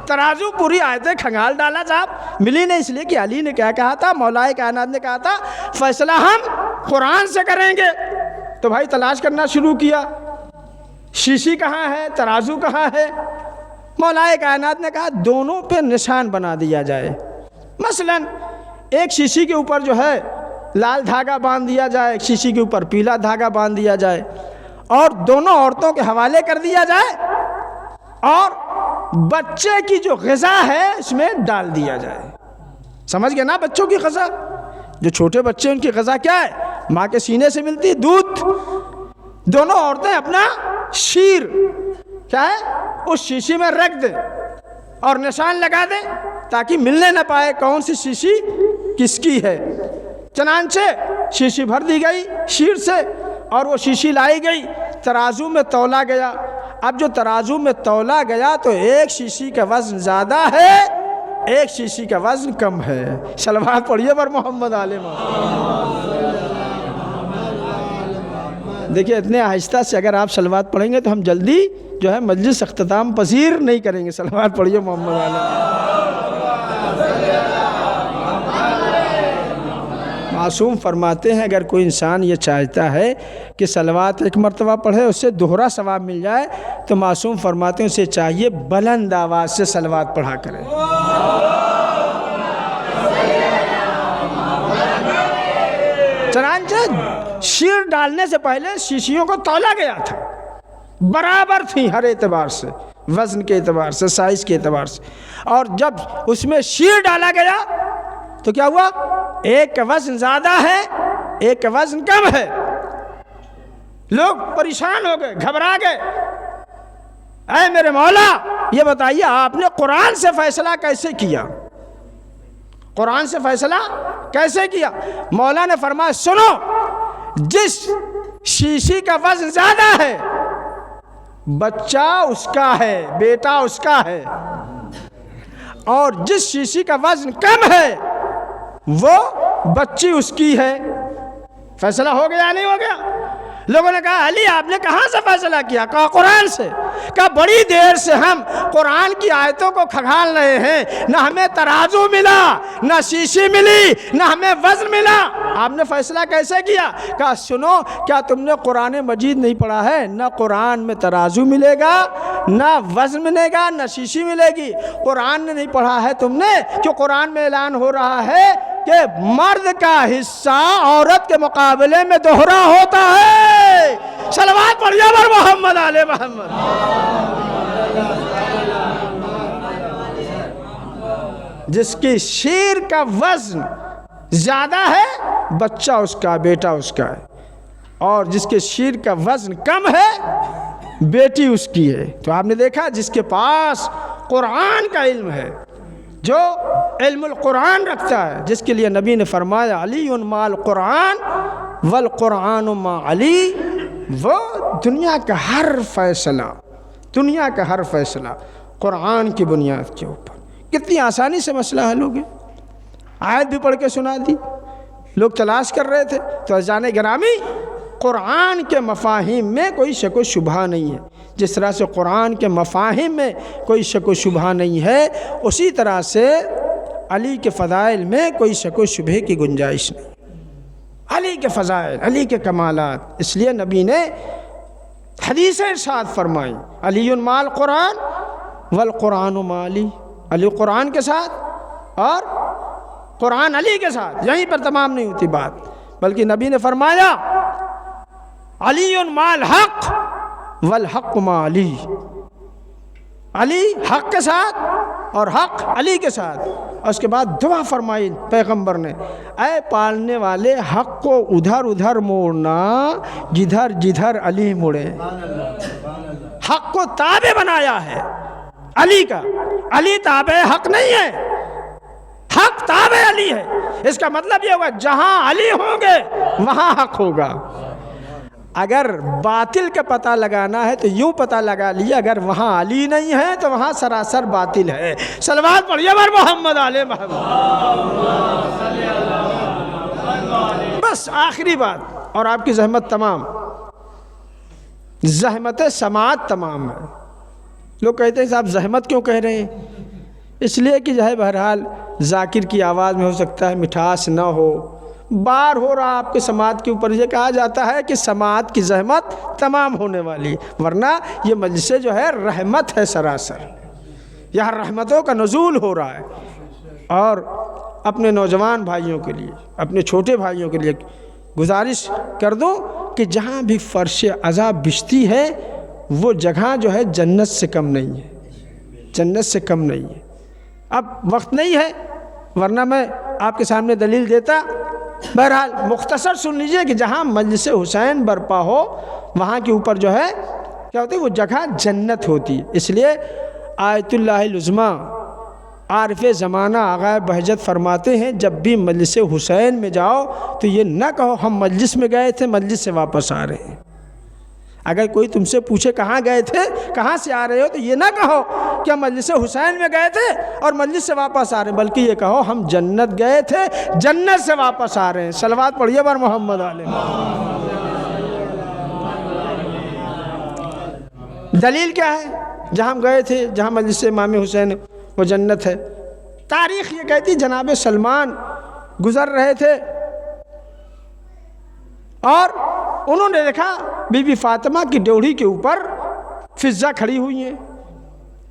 ترازو، پوری آیتیں کھنگال ڈالا صاحب، ملی نہیں۔ اس لیے کہ علی نے کیا کہا تھا، مولائے کائنات نے کہا تھا فیصلہ ہم قرآن سے کریں گے۔ تو بھائی تلاش کرنا شروع کیا، شیشی کہاں ہے، ترازو کہاں ہے۔ مولائے کائنات نے کہا دونوں پہ نشان بنا دیا جائے۔ مثلا ایک شیشی کے اوپر جو ہے لال دھاگا باندھ دیا جائے، ایک شیشی کے اوپر پیلا دھاگا باندھ دیا جائے، اور دونوں عورتوں کے حوالے کر دیا جائے، اور بچے کی جو غذا ہے اس میں ڈال دیا جائے۔ سمجھ گئے نا بچوں کی غذا؟ جو چھوٹے بچے ان کی غذا کیا ہے؟ ماں کے سینے سے ملتی ہے دودھ۔ دونوں عورتیں اپنا شیر کیا ہے اس شیشی میں رکھ دیں اور نشان لگا دیں تاکہ ملنے نہ پائے کون سی شیشی کس کی ہے۔ چنانچہ شیشی بھر دی گئی شیر سے، اور وہ شیشی لائی گئی، ترازو میں تولا گیا۔ اب جو ترازو میں تولا گیا تو ایک شیشی کا وزن زیادہ ہے، ایک شیشی کا وزن کم ہے۔ صلوات پڑھیے بر محمد آل محمد۔ دیکھیے اتنے آہستہ سے اگر آپ صلوات پڑھیں گے تو ہم جلدی جو ہے مجلس اختتام پذیر نہیں کریں گے. صلوات پڑھیے محمد علیہ. معصوم فرماتے ہیں اگر کوئی انسان یہ چاہتا ہے کہ صلوات ایک مرتبہ پڑھے اس سے دوہرا ثواب مل جائے تو معصوم فرماتے ہیں اسے چاہیے بلند آواز سے صلوات پڑھا کرے. چنانچہ شیر ڈالنے سے پہلے شیشیوں کو تولا گیا تھا، برابر تھی ہر اعتبار سے، وزن کے اعتبار سے، سائز کے اعتبار سے. اور جب اس میں شیر ڈالا گیا تو کیا ہوا؟ ایک کا وزن زیادہ ہے، ایک کا وزن کم ہے. لوگ پریشان ہو گئے، گھبرا گئے. اے میرے مولا یہ بتائیے آپ نے قرآن سے فیصلہ کیسے کیا؟ قرآن سے فیصلہ کیسے کیا؟ مولا نے فرمایا سنو، جس شیشی کا وزن زیادہ ہے بچہ اس کا ہے، بیٹا اس کا ہے، اور جس شیشی کا وزن کم ہے وہ بچی اس کی ہے. فیصلہ ہو گیا نہیں ہو گیا؟ لوگوں نے کہا علی آپ نے کہاں سے فیصلہ کیا؟ کہا قرآن سے. کہا بڑی دیر سے ہم قرآن کی آیتوں کو کھنگال رہے ہیں، نہ ہمیں ترازو ملا، نہ شیشی ملی، نہ ہمیں وزن ملا. آپ نے فیصلہ کیسے کیا؟ کہا سنو، کیا تم نے قرآن مجید نہیں پڑھا ہے؟ نہ قرآن میں ترازو ملے گا، نہ وزن ملے گا، نہ شیشی ملے گی. قرآن نے نہیں پڑھا ہے تم نے، کہ قرآن میں اعلان ہو رہا ہے کہ مرد کا حصہ عورت کے مقابلے میں دوہرا ہوتا ہے. صلوات پڑھیے بر محمد علیہ محمد. جس کی شیر کا وزن زیادہ ہے بچہ اس کا، بیٹا اس کا ہے، اور جس کے شیر کا وزن کم ہے بیٹی اس کی ہے. تو آپ نے دیکھا جس کے پاس قرآن کا علم ہے، جو علم القرآن رکھتا ہے، جس کے لیے نبی نے فرمایا علی مع القرآن والقرآن مع علی، وہ دنیا کا ہر فیصلہ قرآن کی بنیاد کے اوپر. کتنی آسانی سے مسئلہ حل ہو گیا. آیت بھی پڑھ کے سنا دی. لوگ تلاش کر رہے تھے تو عزیزان گرامی قرآن کے مفاہیم میں کوئی شک و شبہ نہیں ہے. جس طرح سے قرآن کے مفاہیم میں کوئی شک و شبہ نہیں ہے، اسی طرح سے علی کے فضائل میں کوئی شک و شبہ کی گنجائش نہیں. علی کے فضائل، علی کے کمالات، اس لیے نبی نے حدیث ارشاد فرمائی علی مع القرآن والقرآن مع علی. علی قرآن کے ساتھ اور قرآن علی کے ساتھ. یہیں پر تمام نہیں ہوتی بات، بلکہ نبی نے فرمایا علی مع الحق والحق مع علی. علی حق کے ساتھ اور حق علی کے ساتھ. اور اس کے بعد دعا فرمائی پیغمبر نے، اے پالنے والے حق کو ادھر ادھر موڑنا جدھر جدھر علی مڑے. حق کو تابع بنایا ہے علی کا. علی تابع حق نہیں ہے، حق تابع علی ہے. اس کا مطلب یہ ہوا جہاں علی ہوں گے وہاں حق ہوگا. اگر باطل کا پتہ لگانا ہے تو یوں پتہ لگا لیا، اگر وہاں علی نہیں ہے تو وہاں سراسر باطل ہے. صلوات پڑھیے بر محمد علیہ محمد. بس آخری بات، اور آپ کی زحمت تمام، زحمت سماعت تمام ہے. لوگ کہتے ہیں صاحب زحمت کیوں کہہ رہے ہیں؟ اس لیے کہ جو ہے بہرحال ذاکر کی آواز میں ہو سکتا ہے مٹھاس نہ ہو، بار ہو رہا آپ کے سماعت کے اوپر. یہ کہا جاتا ہے کہ سماعت کی زحمت تمام ہونے والی، ورنہ یہ مجلس جو ہے رحمت ہے سراسر. یہاں رحمتوں کا نزول ہو رہا ہے. اور اپنے نوجوان بھائیوں کے لیے، اپنے چھوٹے بھائیوں کے لیے گزارش کر دوں کہ جہاں بھی فرش عذاب بچھتی ہے وہ جگہ جو ہے جنت سے کم نہیں ہے، جنت سے کم نہیں ہے. اب وقت نہیں ہے ورنہ میں آپ کے سامنے دلیل دیتا. بہرحال مختصر سن لیجئے کہ جہاں مجلس حسین برپا ہو وہاں کے اوپر جو ہے کیا ہوتی ہے، وہ جگہ جنت ہوتی ہے. اس لیے آیت اللہ العظمیٰ عارف زمانہ آغا بہجت فرماتے ہیں جب بھی مجلس حسین میں جاؤ تو یہ نہ کہو ہم مجلس میں گئے تھے مجلس سے واپس آ رہے ہیں. اگر کوئی تم سے پوچھے کہاں گئے تھے، کہاں سے آ رہے ہو، تو یہ نہ کہو کہ ہم مجلس حسین میں گئے تھے اور مجلس سے واپس آ رہے ہیں، بلکہ یہ کہو ہم جنت گئے تھے جنت سے واپس آ رہے ہیں. صلوات پڑھیے بر محمد علیہ. دلیل کیا ہے؟ جہاں ہم گئے تھے، جہاں مجلس امام حسین وہ جنت ہے، تاریخ یہ کہتی جناب سلمان گزر رہے تھے اور انہوں نے دیکھا بی بی فاطمہ کی ڈیوڑھی کے اوپر فضہ کھڑی ہوئی ہیں،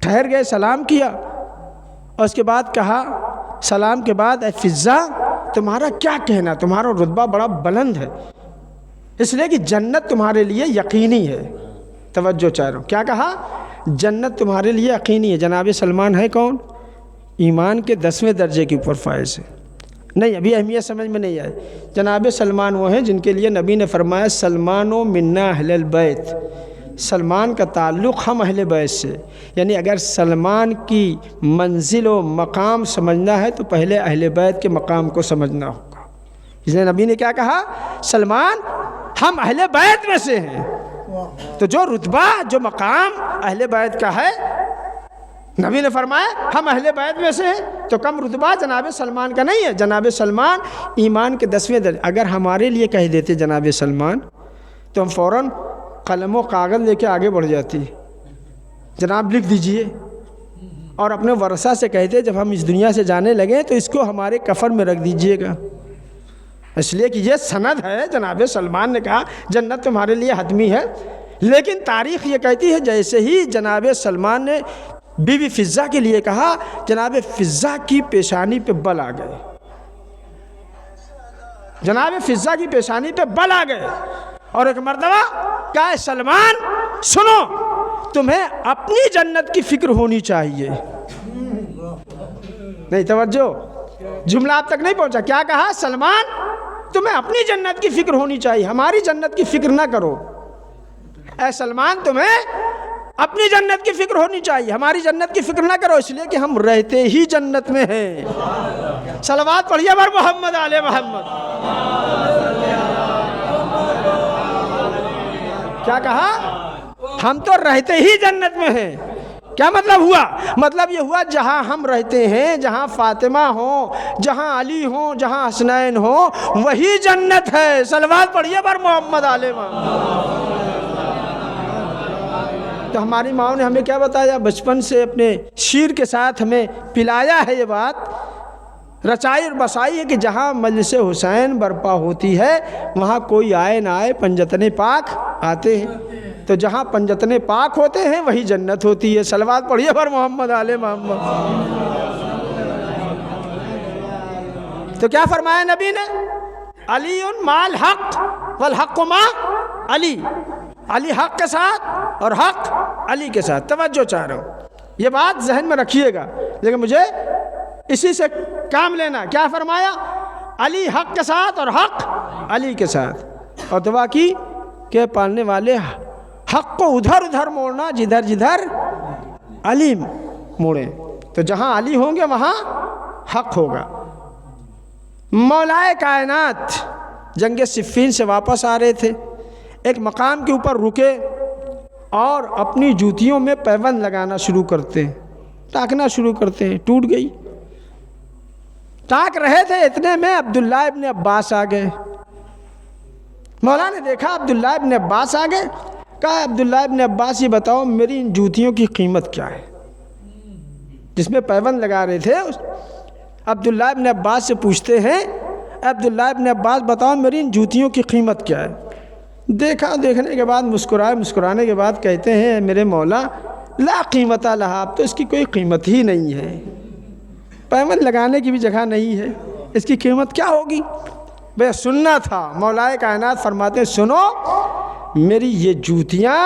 ٹھہر گئے، سلام کیا اور اس کے بعد کہا، سلام کے بعد، اے فضہ تمہارا کیا کہنا، تمہارا رتبہ بڑا بلند ہے، اس لیے کہ جنت تمہارے لیے یقینی ہے۔ توجہ چاہ رہا ہوں، کیا کہا؟ جنت تمہارے لیے یقینی ہے۔ جناب سلمان ہے کون؟ ایمان کے 10ویں درجے کے اوپر فائز ہے۔ نہیں، ابھی اہمیت سمجھ میں نہیں آئی۔ جناب سلمان وہ ہیں جن کے لیے نبی نے فرمایا سلمانو منا اہل البیت، سلمان کا تعلق ہم اہل بیت سے، یعنی اگر سلمان کی منزل و مقام سمجھنا ہے تو پہلے اہل بیت کے مقام کو سمجھنا ہوگا۔ اس لیے نبی نے کیا کہا؟ سلمان ہم اہل بیت میں سے ہیں، تو جو رتبہ جو مقام اہل بیت کا ہے، نبی نے فرمایا ہم اہل بیت میں سے ہیں، تو کم رتبہ جناب سلمان کا نہیں ہے۔ جناب سلمان ایمان کے 10ویں درجے، اگر ہمارے لیے کہہ دیتے جناب سلمان تو ہم فوراً قلم و کاغذ لے کے آگے بڑھ جاتی، جناب لکھ دیجئے، اور اپنے ورثہ سے کہتے جب ہم اس دنیا سے جانے لگیں تو اس کو ہمارے کفن میں رکھ دیجئے گا، اس لیے کہ یہ سند ہے۔ جناب سلمان نے کہا جنت تمہارے لیے حتمی ہے، لیکن تاریخ یہ کہتی ہے جیسے ہی جناب سلمان نے بی بی فضہ کے لیے کہا، جناب فضہ کی پیشانی پہ بل آ گئے، جناب فضہ کی پیشانی پہ بل آ گئے، اور ایک مرتبہ کہا سلمان سنو، تمہیں اپنی جنت کی فکر ہونی چاہیے۔ نہیں توجہ، جملہ آپ تک نہیں پہنچا، کیا کہا؟ سلمان تمہیں اپنی جنت کی فکر ہونی چاہیے، ہماری جنت کی فکر نہ کرو۔ اے سلمان تمہیں اپنی جنت کی فکر ہونی چاہیے، ہماری جنت کی فکر نہ کرو، اس لیے کہ ہم رہتے ہی جنت میں ہیں۔ صلوات پڑھیے بر محمد آل محمد۔ کیا کہا؟ ہم تو رہتے ہی جنت میں ہیں۔ کیا مطلب ہوا؟ مطلب یہ ہوا جہاں ہم رہتے ہیں، جہاں فاطمہ ہوں، جہاں علی ہوں، جہاں حسنین ہوں، وہی جنت ہے۔ صلوات پڑھیے بر محمد آل محمد۔ تو ہماری ماں نے ہمیں کیا بتایا؟ بچپن سے اپنے شیر کے ساتھ ہمیں پلایا ہے، یہ بات رچائی اور بسائی ہے کہ جہاں مجلس حسین برپا ہوتی ہے وہاں کوئی آئے نہ آئے، پنجتن پاک آتے ہیں، تو جہاں پنجتن پاک ہوتے ہیں وہی جنت ہوتی ہے۔ صلوات پڑھیے بر محمد آل محمد۔ تو کیا فرمایا نبی نے؟ علی مال حق والحق ما علی، علی حق کے ساتھ اور حق علی کے ساتھ۔ توجہ چاہ رہا ہوں، یہ بات ذہن میں رکھیے گا، لیکن مجھے اسی سے کام لینا۔ کیا فرمایا؟ علی حق کے ساتھ اور حق علی کے ساتھ، اور دعا کی کہ پالنے والے حق کو ادھر ادھر موڑنا جدھر جدھر علی موڑیں، تو جہاں علی ہوں گے وہاں حق ہوگا۔ مولائے کائنات جنگ صفین سے واپس آ رہے تھے، ایک مقام کے اوپر رکے اور اپنی جوتیوں میں پیوند لگانا شروع کرتے ہیں، ٹاکنا شروع کرتے ہیں، ٹوٹ گئی۔ ٹاک رہے تھے، اتنے میں عبداللہ ابن عباس آ گئے۔ مولا نے دیکھا عبداللہ ابن عباس آ گئے، کہا عبداللہ ابن عباس یہ بتاؤ میری ان جوتیوں کی قیمت کیا ہے؟ جس میں پیوند لگا رہے تھے، عبداللہ ابن عباس سے پوچھتے ہیں عبداللہ ابن عباس بتاؤ میری ان جوتیوں کی قیمت کیا ہے؟ دیکھا، دیکھنے کے بعد مسکرائے، مسکرانے کے بعد کہتے ہیں میرے مولا لا قیمت لہا، اب تو اس کی کوئی قیمت ہی نہیں ہے، پیوند لگانے کی بھی جگہ نہیں ہے، اس کی قیمت کیا ہوگی؟ بے سننا تھا۔ مولائے کائنات فرماتے ہیں سنو، میری یہ جوتیاں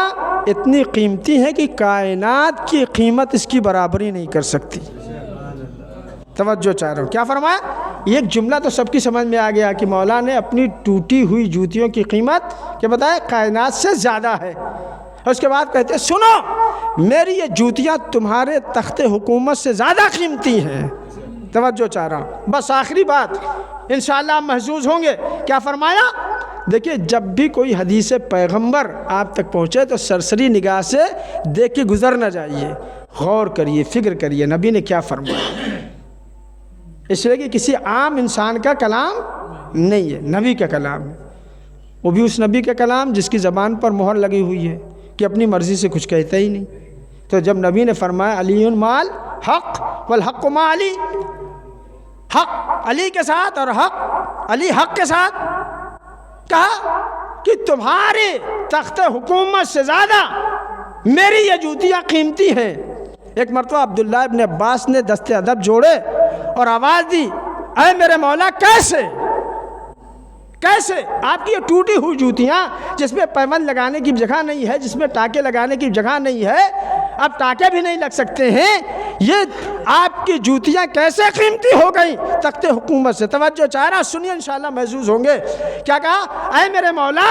اتنی قیمتی ہیں کہ کائنات کی قیمت اس کی برابری نہیں کر سکتی۔ توجہ چاہ رہا ہوں، کیا فرمایا؟ یہ ایک جملہ تو سب کی سمجھ میں آ گیا کہ مولا نے اپنی ٹوٹی ہوئی جوتیوں کی قیمت کہ بتایا کائنات سے زیادہ ہے، اور اس کے بعد کہتے ہیں سنو میری یہ جوتیاں تمہارے تخت حکومت سے زیادہ قیمتی ہیں۔ توجہ چاہ رہا ہوں، بس آخری بات انشاءاللہ آپ محظوظ ہوں گے۔ کیا فرمایا؟ دیکھیں جب بھی کوئی حدیث پیغمبر آپ تک پہنچے تو سرسری نگاہ سے دیکھ کے گزر نہ جائیے، غور کریے، فکر کریے نبی نے کیا فرمایا، اس لیے کہ کسی عام انسان کا کلام نہیں ہے، نبی کا کلام ہے، وہ بھی اس نبی کا کلام جس کی زبان پر مہر لگی ہوئی ہے، کہ اپنی مرضی سے کچھ کہتا ہی نہیں۔ تو جب نبی نے فرمایا علی مال حق والحق مع علی، حق علی کے ساتھ اور حق علی حق کے ساتھ، کہا کہ تمہارے تخت حکومت سے زیادہ میری یہ جوتیاں قیمتی ہیں۔ ایک مرتبہ عبداللہ ابن عباس نے دست ادب جوڑے اور آواز دی، اے میرے مولا کیسے کیسے آپ کی یہ ٹوٹی ہوئی جوتیاں جس میں پیوند لگانے کی جگہ نہیں ہے، جس میں ٹانکے لگانے کی جگہ نہیں ہے، اب ٹانکے بھی نہیں لگ سکتے ہیں، یہ آپ کی جوتیاں کیسے قیمتی ہو گئیں تخت حکومت سے؟ توجہ چاہ رہا سنیے انشاءاللہ محظوظ ہوں گے۔ کیا کہا؟ اے میرے مولا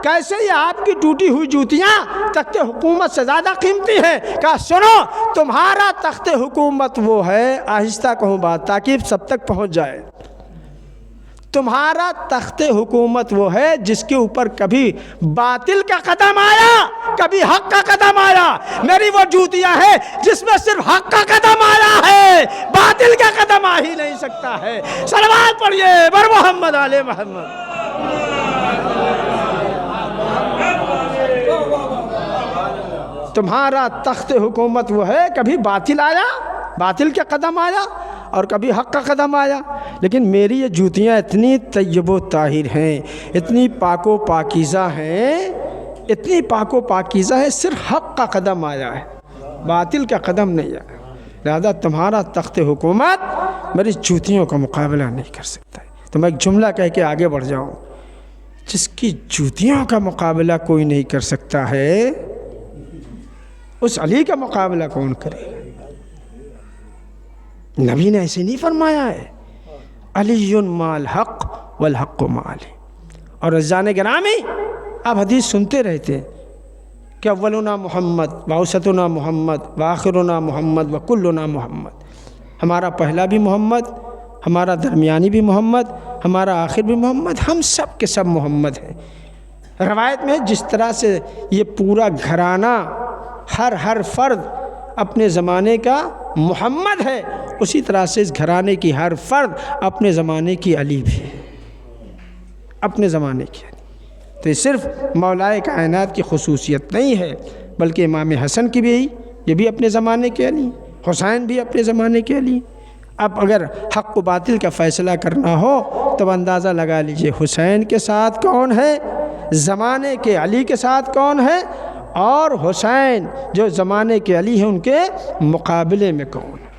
کیسے یہ آپ کی ٹوٹی ہوئی جوتیاں تخت حکومت سے زیادہ قیمتی ہیں؟ کہا سنو، تمہارا تخت حکومت وہ ہے، آہستہ کہوں بات تاکہ سب تک پہنچ جائے، تمہارا تخت حکومت وہ ہے جس کے اوپر کبھی باطل کا قدم آیا کبھی حق کا قدم آیا۔ میری وہ جوتیاں ہیں جس میں صرف حق کا قدم آیا ہے، باطل کا قدم آ ہی نہیں سکتا ہے۔ صلوات پڑھیے بر محمد آل محمد۔ تمہارا تخت حکومت وہ ہے، کبھی باطل آیا، باطل کا قدم آیا اور کبھی حق کا قدم آیا، لیکن میری یہ جوتیاں اتنی طیب و طاہر ہیں، اتنی پاک و پاکیزہ ہیں، اتنی پاک و پاکیزہ ہے، صرف حق کا قدم آیا ہے، باطل کا قدم نہیں آیا، لہذا تمہارا تخت حکومت میری جوتیوں کا مقابلہ نہیں کر سکتا ہے۔ تو میں ایک جملہ کہہ کے آگے بڑھ جاؤں، جس کی جوتیوں کا مقابلہ کوئی نہیں کر سکتا ہے، اس علی کا مقابلہ کون کرے؟ نبی نے ایسے نہیں فرمایا ہے، علی مال حق والحق مع علی۔ اور عزیزان گرامی، آپ حدیث سنتے رہتے ہیں کہ اولنا محمد واوسطنا محمد وآخرنا محمد وکلنا محمد، ہمارا پہلا بھی محمد، ہمارا درمیانی بھی محمد، ہمارا آخر بھی محمد، ہم سب کے سب محمد ہیں۔ روایت میں جس طرح سے یہ پورا گھرانہ، ہر فرد اپنے زمانے کا محمد ہے، اسی طرح سے اس گھرانے کی ہر فرد اپنے زمانے کی علی بھی ہے، اپنے زمانے کی علی۔ تو یہ صرف مولائے کائنات کی خصوصیت نہیں ہے، بلکہ امام حسن کی بھی، یہ بھی اپنے زمانے کے علی، حسین بھی اپنے زمانے کے علی۔ اب اگر حق و باطل کا فیصلہ کرنا ہو تو اندازہ لگا لیجئے حسین کے ساتھ کون ہے، زمانے کے علی کے ساتھ کون ہے، اور حسین جو زمانے کے علی ہیں ان کے مقابلے میں کون ہے۔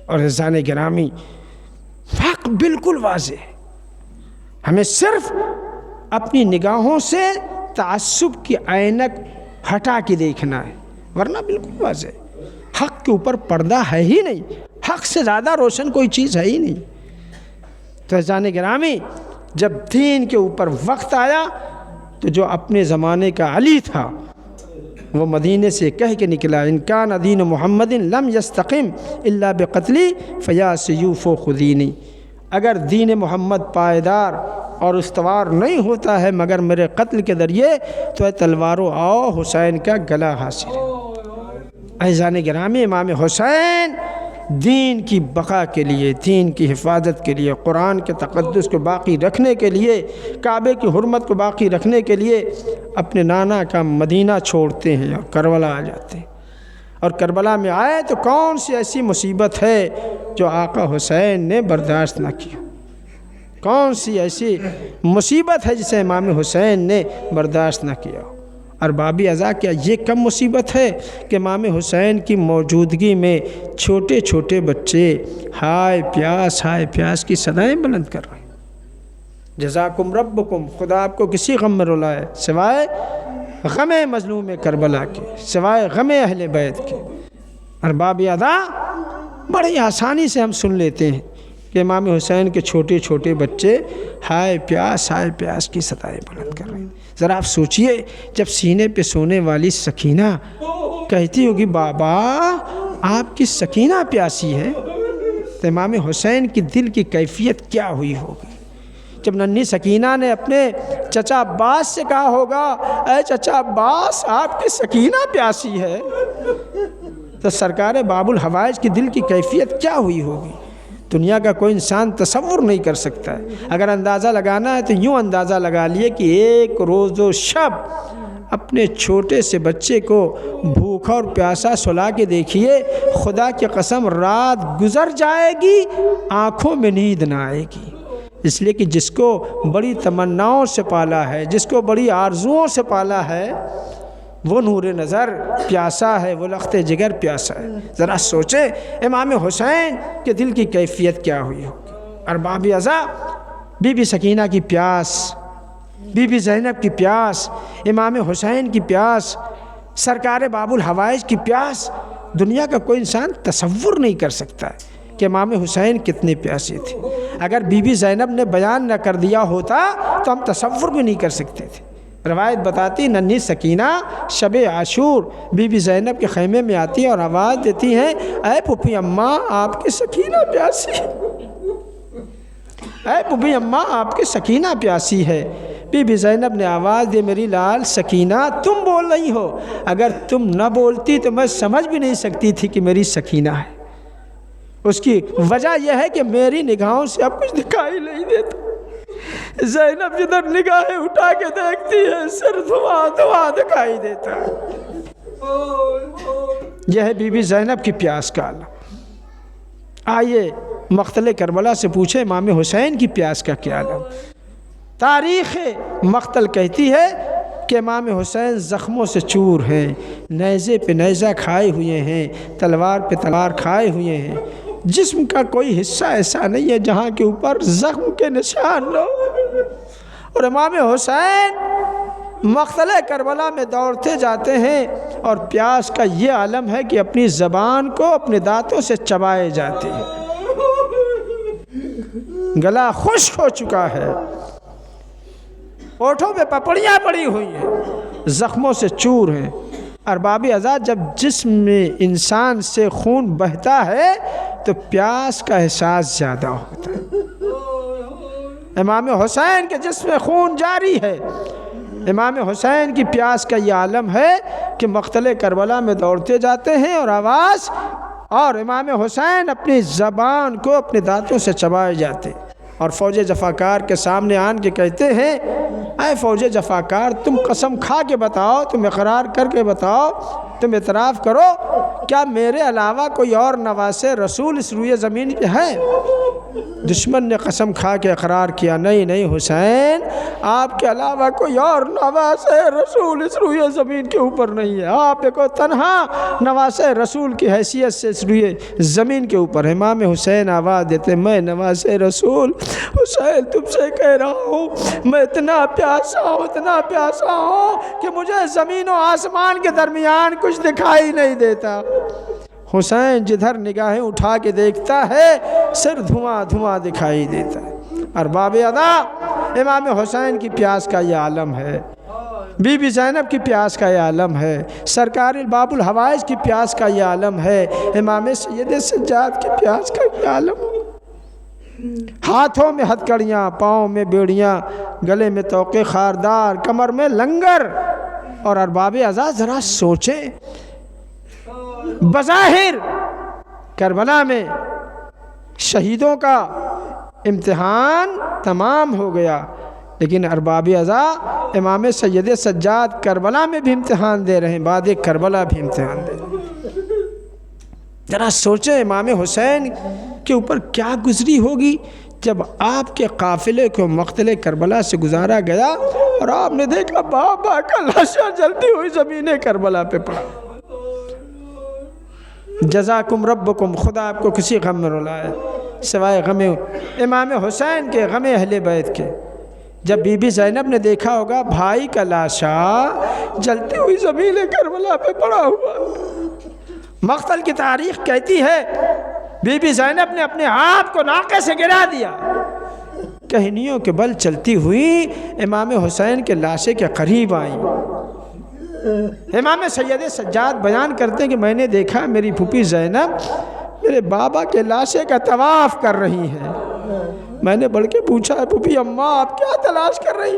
اور عزیزان گرامی، فرق بالکل واضح ہے، ہمیں صرف اپنی نگاہوں سے تعصب کی عینک ہٹا کے دیکھنا ہے، ورنہ بالکل واضح ہے، حق کے اوپر پردہ ہے ہی نہیں، حق سے زیادہ روشن کوئی چیز ہے ہی نہیں۔ تو عزیزان گرامی، جب دین کے اوپر وقت آیا تو جو اپنے زمانے کا علی تھا وہ مدینے سے کہہ کے نکلا، ان کان دین محمد لم یستقم الا بقتلی فیا سیوف خذینی، اگر دین محمد پائیدار اور استوار نہیں ہوتا ہے مگر میرے قتل کے ذریعے تو اے تلوارو آؤ حسین کا گلا حاصل ہے۔ عزیزان گرامی، امام حسین دین کی بقا کے لیے، دین کی حفاظت کے لیے، قرآن کے تقدس کو باقی رکھنے کے لیے، کعبے کی حرمت کو باقی رکھنے کے لیے اپنے نانا کا مدینہ چھوڑتے ہیں اور کربلا آ جاتے ہیں۔ اور کربلا میں آئے تو کون سی ایسی مصیبت ہے جو آقا حسین نے برداشت نہ کی؟ کون سی ایسی مصیبت ہے جسے امام حسین نے برداشت نہ کیا؟ ارباب ازا، کیا یہ کم مصیبت ہے کہ امام حسین کی موجودگی میں چھوٹے چھوٹے بچے ہائے پیاس کی صدائیں بلند کر رہے ہیں؟ جزاکم ربکم، خدا آپ کو کسی غم میں رلائے سوائے غم مظلوم کربلا کے، سوائے غم اہل بیت کے۔ ارباب ازا، بڑی آسانی سے ہم سن لیتے ہیں کہ امام حسین کے چھوٹے چھوٹے بچے ہائے پیاس کی صدائیں بلند کر رہے ہیں۔ ذرا آپ سوچئے، جب سینے پہ سونے والی سکینہ کہتی ہوگی بابا آپ کی سکینہ پیاسی ہے، تو امام حسین کی دل کی کیفیت کیا ہوئی ہوگی؟ جب ننھی سکینہ نے اپنے چچا عباس سے کہا ہوگا اے چچا عباس آپ کی سکینہ پیاسی ہے، تو سرکار باب الحوائج کی دل کی کیفیت کیا ہوئی ہوگی؟ دنیا کا کوئی انسان تصور نہیں کر سکتا ہے۔ اگر اندازہ لگانا ہے تو یوں اندازہ لگا لیے کہ ایک روز و شب اپنے چھوٹے سے بچے کو بھوکا اور پیاسا سلا کے دیکھیے، خدا کی قسم رات گزر جائے گی، آنکھوں میں نیند نہ آئے گی۔ اس لیے کہ جس کو بڑی تمناؤں سے پالا ہے، جس کو بڑی آرزوؤں سے پالا ہے، وہ نور نظر پیاسا ہے، وہ لخت جگر پیاسا ہے۔ ذرا سوچیں امام حسین کے دل کی کیفیت کیا ہوئی ہوگی۔ ارباب اعضاء، بی بی سکینہ کی پیاس، بی بی زینب کی پیاس، امام حسین کی پیاس، سرکار باب الحوائج کی پیاس، دنیا کا کوئی انسان تصور نہیں کر سکتا ہے کہ امام حسین کتنے پیاسے تھے۔ اگر بی بی زینب نے بیان نہ کر دیا ہوتا تو ہم تصور بھی نہیں کر سکتے تھے۔ روایت بتاتی ننھی سکینہ شب عاشور بی بی زینب کے خیمے میں آتی ہیں اور آواز دیتی ہیں، اے پھوپھی اماں آپ کی سکینہ پیاسی ہے، اے پھوپھی اماں آپ کی سکینہ پیاسی ہے۔ بی بی زینب نے آواز دی، میری لال سکینہ تم بول رہی ہو، اگر تم نہ بولتی تو میں سمجھ بھی نہیں سکتی تھی کہ میری سکینہ ہے۔ اس کی وجہ یہ ہے کہ میری نگاہوں سے اب کچھ دکھائی نہیں دیتا۔ زینب جدھر نگاہیں اٹھا کے دیکھتی ہے سر دھواں دھواں دکھائی دیتا ہے۔ یہ ہے بی بی زینب کی پیاس کا عالم۔ آئیے مقتل کربلا سے پوچھیں امام حسین کی پیاس کا کیا عالم۔ تاریخ مقتل کہتی ہے کہ امام حسین زخموں سے چور ہیں، نیزے پہ نیزہ کھائے ہوئے ہیں، تلوار پہ تلوار کھائے ہوئے ہیں، جسم کا کوئی حصہ ایسا نہیں ہے جہاں کے اوپر زخم کے نشان نہ ہو۔ اور امام حسین مقتل کربلا میں دوڑتے جاتے ہیں اور پیاس کا یہ عالم ہے کہ اپنی زبان کو اپنے دانتوں سے چبائے جاتے ہیں، گلا خشک ہو چکا ہے، ہونٹوں پہ پپڑیاں پڑی ہوئی ہیں، زخموں سے چور ہیں۔ ارباب اعضاء، جب جسم میں انسان سے خون بہتا ہے تو پیاس کا احساس زیادہ ہوتا ہے۔ امام حسین کے جسم میں خون جاری ہے، امام حسین کی پیاس کا یہ عالم ہے کہ مقتل کربلا میں دوڑتے جاتے ہیں اور آواز، اور امام حسین اپنی زبان کو اپنے دانتوں سے چبائے جاتے اور فوج جفاکار کے سامنے آن کے کہتے ہیں، اے فوج جفاکار تم قسم کھا کے بتاؤ، تم اقرار کر کے بتاؤ، تم اعتراف کرو، کیا میرے علاوہ کوئی اور نواس رسول اس روئے زمین پہ ہے؟ دشمن نے قسم کھا کے اقرار کیا، نہیں نہیں حسین، آپ کے علاوہ کوئی اور نواس رسول اس روئے زمین کے اوپر نہیں ہے، آپ ایک تنہا نواس رسول کی حیثیت سے اس روئے زمین کے اوپر ہے۔ امام حسین آواز دیتے، میں نواس رسول حسین تم سے کہہ رہا ہوں، میں اتنا پیاسا ہوں کہ مجھے زمین و آسمان کے درمیان کچھ دکھائی نہیں دیتا۔ حسین جدھر نگاہیں اٹھا کے دیکھتا ہے سر دھواں دھواں دکھائی دیتا ہے۔ ارباب اعضاء، امام حسین کی پیاس کا یہ عالم ہے، بی بی زینب کی پیاس کا یہ عالم ہے، سرکار باب الحوائج کی پیاس کا یہ عالم ہے، امام سید سجاد کی پیاس کا یہ عالم ہے۔ ہاتھوں میں ہتھکڑیاں، پاؤں میں بیڑیاں، گلے میں توقے خاردار، کمر میں لنگر۔ اور ارباب اعضاء ذرا سوچیں، بظاہر کربلا میں شہیدوں کا امتحان تمام ہو گیا، لیکن ارباب اعضاء امام سید سجاد کربلا میں بھی امتحان دے رہے ہیں، بعد کربلا بھی امتحان دے رہے ہیں۔ ذرا سوچیں امام حسین کے اوپر کیا گزری ہوگی جب آپ کے قافلے کو مقتل کربلا سے گزارا گیا اور آپ نے دیکھا بابا کا لاشا جلتی ہوئی زمین کربلا پہ پڑا۔ جزاکم ربکم، خدا آپ کو کسی غم میں رلائے سوائے غم امام حسین کے، غم اہل بیت کے۔ جب بی بی زینب نے دیکھا ہوگا بھائی کا لاشا جلتی ہوئی زمین کربلا پہ پڑا ہوا، مقتل کی تاریخ کہتی ہے بی بی زینب نے اپنے آپ کو ناقے سے گرا دیا، کہنیوں کے بل چلتی ہوئی امام حسین کے لاشے کے قریب آئیں۔ امام سید سجاد بیان کرتے ہیں کہ میں نے دیکھا میری پھوپھی زینب میرے بابا کے لاشے کا طواف کر رہی ہیں۔ میں نے بڑھ کے پوچھا، پھوپھی اماں آپ کیا تلاش کر رہی؟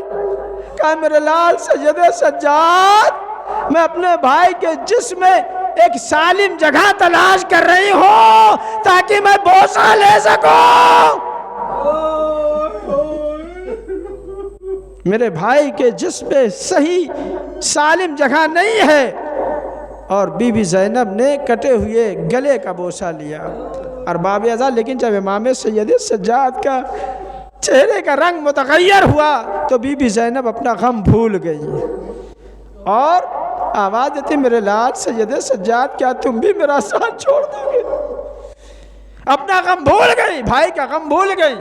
کہا میرے لال سید سجاد میں اپنے بھائی کے جسم میں ایک سالم جگہ تلاش کر رہی ہوں تاکہ میں بوسہ لے سکوں۔ میرے بھائی کے جسم پہ صحیح سالم جگہ نہیں ہے، اور بی بی زینب نے کٹے ہوئے گلے کا بوسہ لیا ارباب اعضاء۔ لیکن جب امام سید سجاد کا چہرے کا رنگ متغیر ہوا تو بی بی زینب اپنا غم بھول گئی اور آواز دیتی میرے لال سید سجاد کیا تم بھی میرا ساتھ چھوڑ دو گے؟ اپنا غم بھول گئی، بھائی کا غم بھول گئی،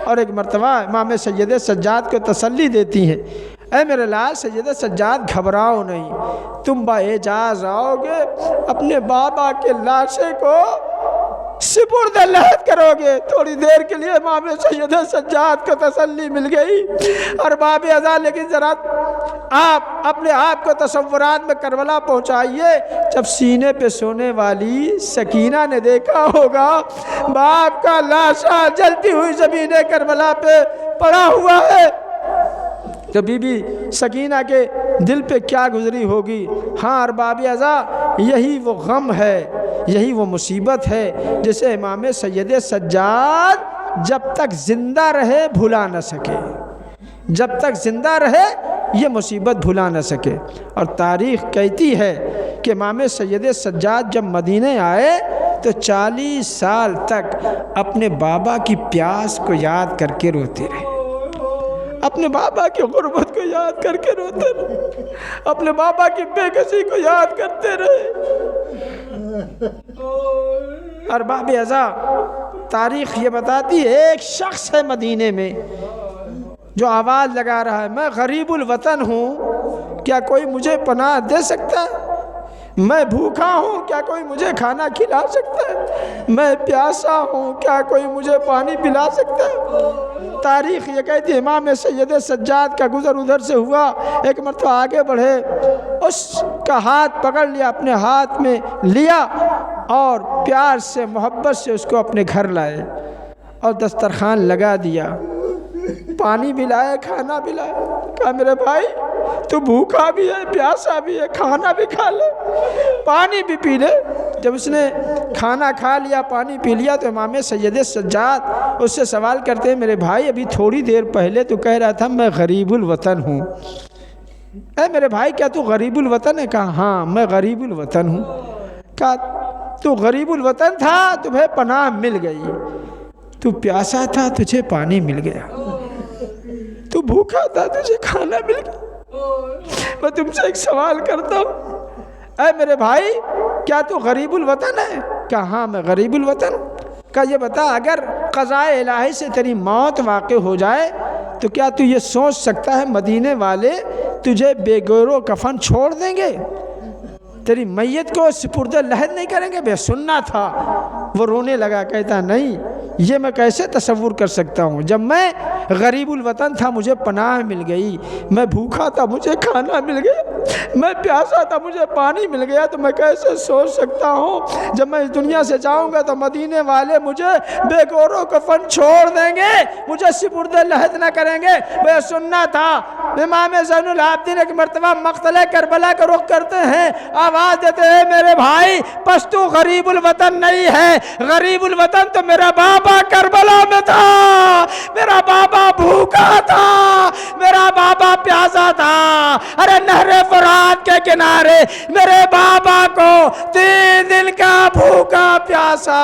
اور ایک مرتبہ امام سید سجاد کو تسلی دیتی ہیں، اے میرے لال سید سجاد گھبراؤ نہیں، تم باعجاز آؤ گے، اپنے بابا کے لاشے کو سپرد لحد کرو گے۔ تھوڑی دیر کے لیے امام سید سجاد کو تسلی مل گئی ارباب اعضاء، لیکن ذرا آپ اپنے آپ کو تصورات میں کربلا پہنچائیے۔ جب سینے پہ سونے والی سکینہ نے دیکھا ہوگا باپ کا لاشا جلتی ہوئی زمین کربلا پہ پڑا ہوا ہے تو بی بی سکینہ کے دل پہ کیا گزری ہوگی۔ ہاں ارباب اعضاء، یہی وہ غم ہے، یہی وہ مصیبت ہے جسے امام سید سجاد جب تک زندہ رہے بھلا نہ سکے، جب تک زندہ رہے یہ مصیبت بھلا نہ سکے۔ اور تاریخ کہتی ہے کہ امام سید سجاد جب مدینہ آئے تو 40 سال تک اپنے بابا کی پیاس کو یاد کر کے روتے رہے، اپنے بابا کی غربت کو یاد کر کے روتے رہے، اپنے بابا کی بے کسی کو یاد کرتے رہے۔ ارباب اعضاء، تاریخ یہ بتاتی ہے ایک شخص ہے مدینے میں جو آواز لگا رہا ہے میں غریب الوطن ہوں، کیا کوئی مجھے پناہ دے سکتا ہے؟ میں بھوکا ہوں، کیا کوئی مجھے کھانا کھلا سکتا ہے؟ میں پیاسا ہوں، کیا کوئی مجھے پانی پلا سکتا ہے؟ تاریخ یہ کہتی ہے امام سید سجاد کا گزر ادھر سے ہوا، ایک مرتبہ آگے بڑھے، اس کا ہاتھ پکڑ لیا، اپنے ہاتھ میں لیا اور پیار سے محبت سے اس کو اپنے گھر لائے اور دسترخوان لگا دیا، پانی بھی لائے، کھانا بھی لائے، کہا میرے بھائی تو بھوکا بھی ہے، پیاسا بھی ہے، کھانا بھی کھا لے، پانی بھی پی لے۔ جب اس نے کھانا کھا لیا، پانی پی لیا تو امام سید سجاد اس سے سوال کرتے ہیں میرے بھائی ابھی تھوڑی دیر پہلے تو کہہ رہا تھا میں غریب الوطن ہوں، اے میرے بھائی کیا تو غریب الوطن ہے؟ کہا ہاں میں غریب الوطن ہوں۔ کہا تو غریب الوطن تھا، تمہیں پناہ مل گئی، تو پیاسا تھا تجھے پانی مل گیا، تو بھوکا تھا تجھے کھانا مل گیا۔ میں تم سے ایک سوال کرتا ہوں، اے میرے بھائی کیا تو غریب الوطن ہے؟ کہا ہاں میں غریب الوطن ہوں۔ کہا یہ بتا اگر قضاء الہی سے تیری موت واقع ہو جائے تو کیا تو یہ سوچ سکتا ہے مدینے والے تجھے بے گور و کفن چھوڑ دیں گے، تیری میت کو سپرد لحد نہیں کریں گے؟ بے سننا تھا۔ وہ رونے لگا، کہتا نہیں یہ میں کیسے تصور کر سکتا ہوں، جب میں غریب الوطن تھا مجھے پناہ مل گئی، میں بھوکا تھا مجھے کھانا مل گیا، میں پیاسا تھا مجھے پانی مل گیا، تو میں کیسے سوچ سکتا ہوں جب میں اس دنیا سے جاؤں گا تو مدینے والے مجھے بے گور و کفن چھوڑ دیں گے، مجھے سپرد لحد نہ کریں گے؟ بے سننا تھا۔ امام زین العابدین ایک مرتبہ مقتل کربلا کا رخ کرتے ہیں، آواز دیتے ہیں میرے بھائی پس تو غریب الوطن نہیں ہے، غریب الوطن تو میرا بابا کربلا میں تھا، میرا بابا بھوکا تھا، میرا بابا پیاسا تھا۔ ارے نہر فرات کے کنارے میرے بابا کو 3 دن کا بھوکا پیاسا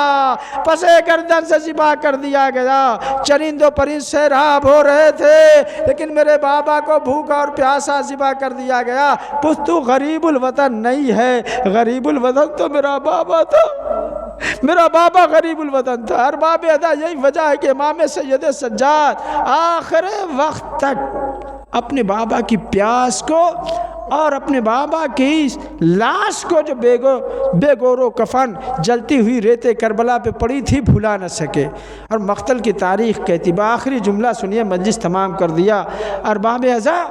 پسے گردن سے ذبح کر دیا گیا، چرند و پرند سیراب ہو رہے تھے لیکن میرے بابا کو بھوکا اور پیاسا ذبح کر دیا گیا۔ پس تو غریب الوطن نہیں ہے، غریب الوطن تو میرا بابا تھا، میرا بابا غریب الوطن تھا۔ ارباب اعضاء یہی وجہ ہے کہ امام سید سجاد آخر وقت تک اپنے بابا کی پیاس کو اور اپنے بابا کی لاش کو جو بے گور و کفن جلتی ہوئی ریت کربلا پہ پڑی تھی بھلا نہ سکے۔ اور مقتل کی تاریخ کہتی، بآخری جملہ سنیے مجلس تمام کر دیا۔ ارباب اعضاء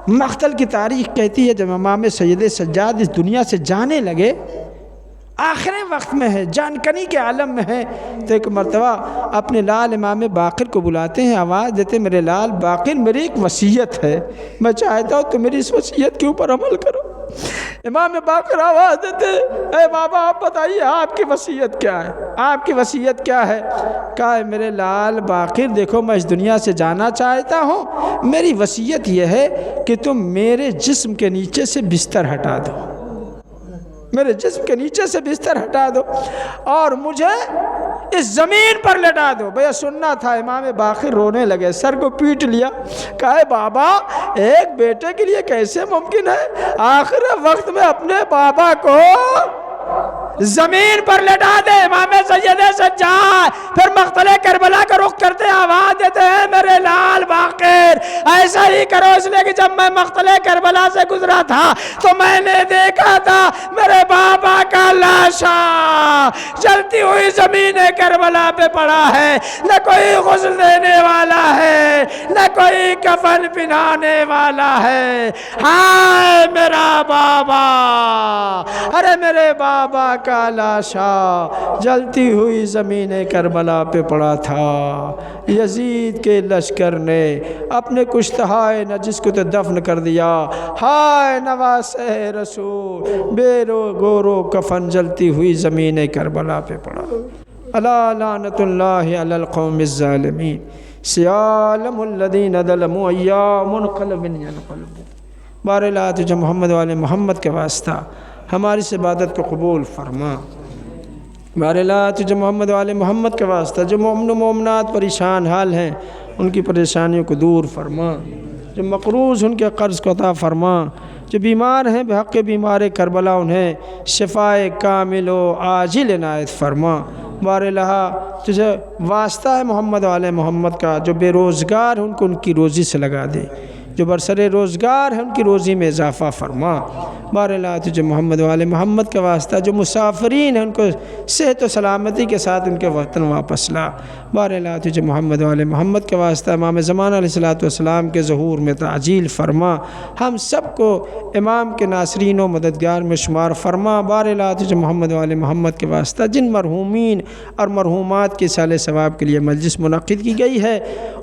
مقتل کی تاریخ کہتی ہے جب امام سید سجاد اس دنیا سے جانے لگے، آخر وقت میں ہے، جان کنی کے عالم میں ہے، تو ایک مرتبہ اپنے لال امام باقر کو بلاتے ہیں، آواز دیتے میرے لال باقر میری ایک وصیت ہے، میں چاہتا ہوں تو میری اس وصیت کے اوپر عمل کرو۔ امام باقر آواز دیتے اے بابا آپ بتائیے آپ کی وصیت کیا ہے، آپ کی وصیت کیا ہے؟ کہا ہے میرے لال باقر دیکھو میں اس دنیا سے جانا چاہتا ہوں، میری وصیت یہ ہے کہ تم میرے جسم کے نیچے سے بستر ہٹا دو، میرے جسم کے نیچے سے بستر ہٹا دو اور مجھے اس زمین پر لٹا دو۔ بھیا سننا تھا، امام باقر رونے لگے، سر کو پیٹ لیا، کہا بابا ایک بیٹے کے لیے کیسے ممکن ہے آخر وقت میں اپنے بابا کو زمین پر لٹا دے۔ امام سید سجاد پھر مقتل کربلا کا رخ کرتے آواز دیتے ہیں میرے لال باقر ایسا ہی کرو، اس لیے کہ جب میں مقتل کربلا سے گزرا تھا تو میں نے دیکھا تھا میرے بابا کا لاشا جلتی ہوئی زمین کربلا پہ پڑا ہے، نہ کوئی غسل دینے والا ہے نہ کوئی کفن پہنانے والا ہے۔ ہائے میرا بابا، ارے میرے بابا کا لاشا جلتی ہوئی زمین کربلا پہ پڑا تھا، یزید کے لشکر نے اپنے کشتہائے نجس کو تو دفن کر دیا، ہائے نواسہ رسول بے گورو کفن جلتی ہوئی زمین کربلا پہ پڑا۔ الا لعنت اللہ علی القوم الظالمین، سیالم الذین ظلموا ایام منقلب ینقلبون۔ بارے تجھے محمد والے محمد کے واسطہ ہماری اس عبادت کو قبول فرما۔ بارے تجھے محمد والے محمد کے واسطہ جو مومن و مومنات پریشان حال ہیں ان کی پریشانیوں کو دور فرما، جو مقروض ان کے قرض کو عطا فرما، جو بیمار ہیں بحق بیمار کربلا انہیں شفائے کامل و عاجل عنایت فرما۔ بار الہ تجھے واسطہ ہے محمد والے محمد کا، جو بے روزگار ہیں ان کو ان کی روزی سے لگا دے، جو برسر روزگار ہیں ان کی روزی میں اضافہ فرما۔ بار الہ تجھے محمد والے محمد کا واسطہ جو مسافرین ہیں ان کو صحت و سلامتی کے ساتھ ان کے وطن واپس لا۔ بار الہ تجھے محمد والے محمد کے واسطہ امام زمانہ علیہ السلام کے ظہور میں تعجیل فرما، ہم سب کو امام کے ناصرین و مددگار میں شمار فرما۔ بار الہ تجھے محمد والے محمد کے واسطہ جن مرحومین اور مرحومات کے سال ثواب کے لیے مجلس منعقد کی گئی ہے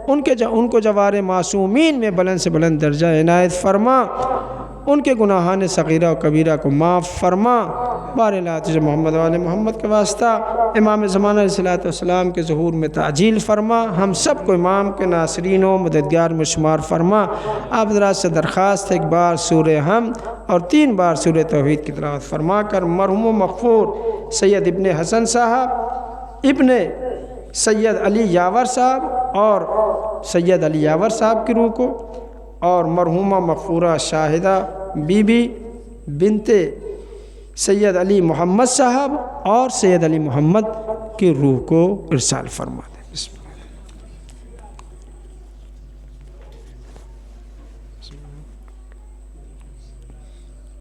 ان کو جوار معصومین میں بلند سے بلند درجہ عنایت فرما، ان کے گناہان صغیرہ و کبیرہ کو معاف فرما۔ بار الہ تجھے محمد والے محمد کے واسطہ امام زمانہ علیہ السلام کے ظہور میں تعجیل فرما، ہم سب کو امام کے ناصرین و مددگار میں شمار فرما۔ آپ حضرات سے درخواست ہے ایک بار سورہ حمد اور 3 بار سورہ توحید کی تلاوت فرما کر مرحوم و مغفور سید ابن حسن صاحب، ابن سید علی یاور صاحب اور سید علی یاور صاحب کی روح کو، اور مرحومہ مغفورہ شاہدہ بی بی بنت سید علی محمد صاحب اور سید علی محمد کی روح کو ارسال فرما۔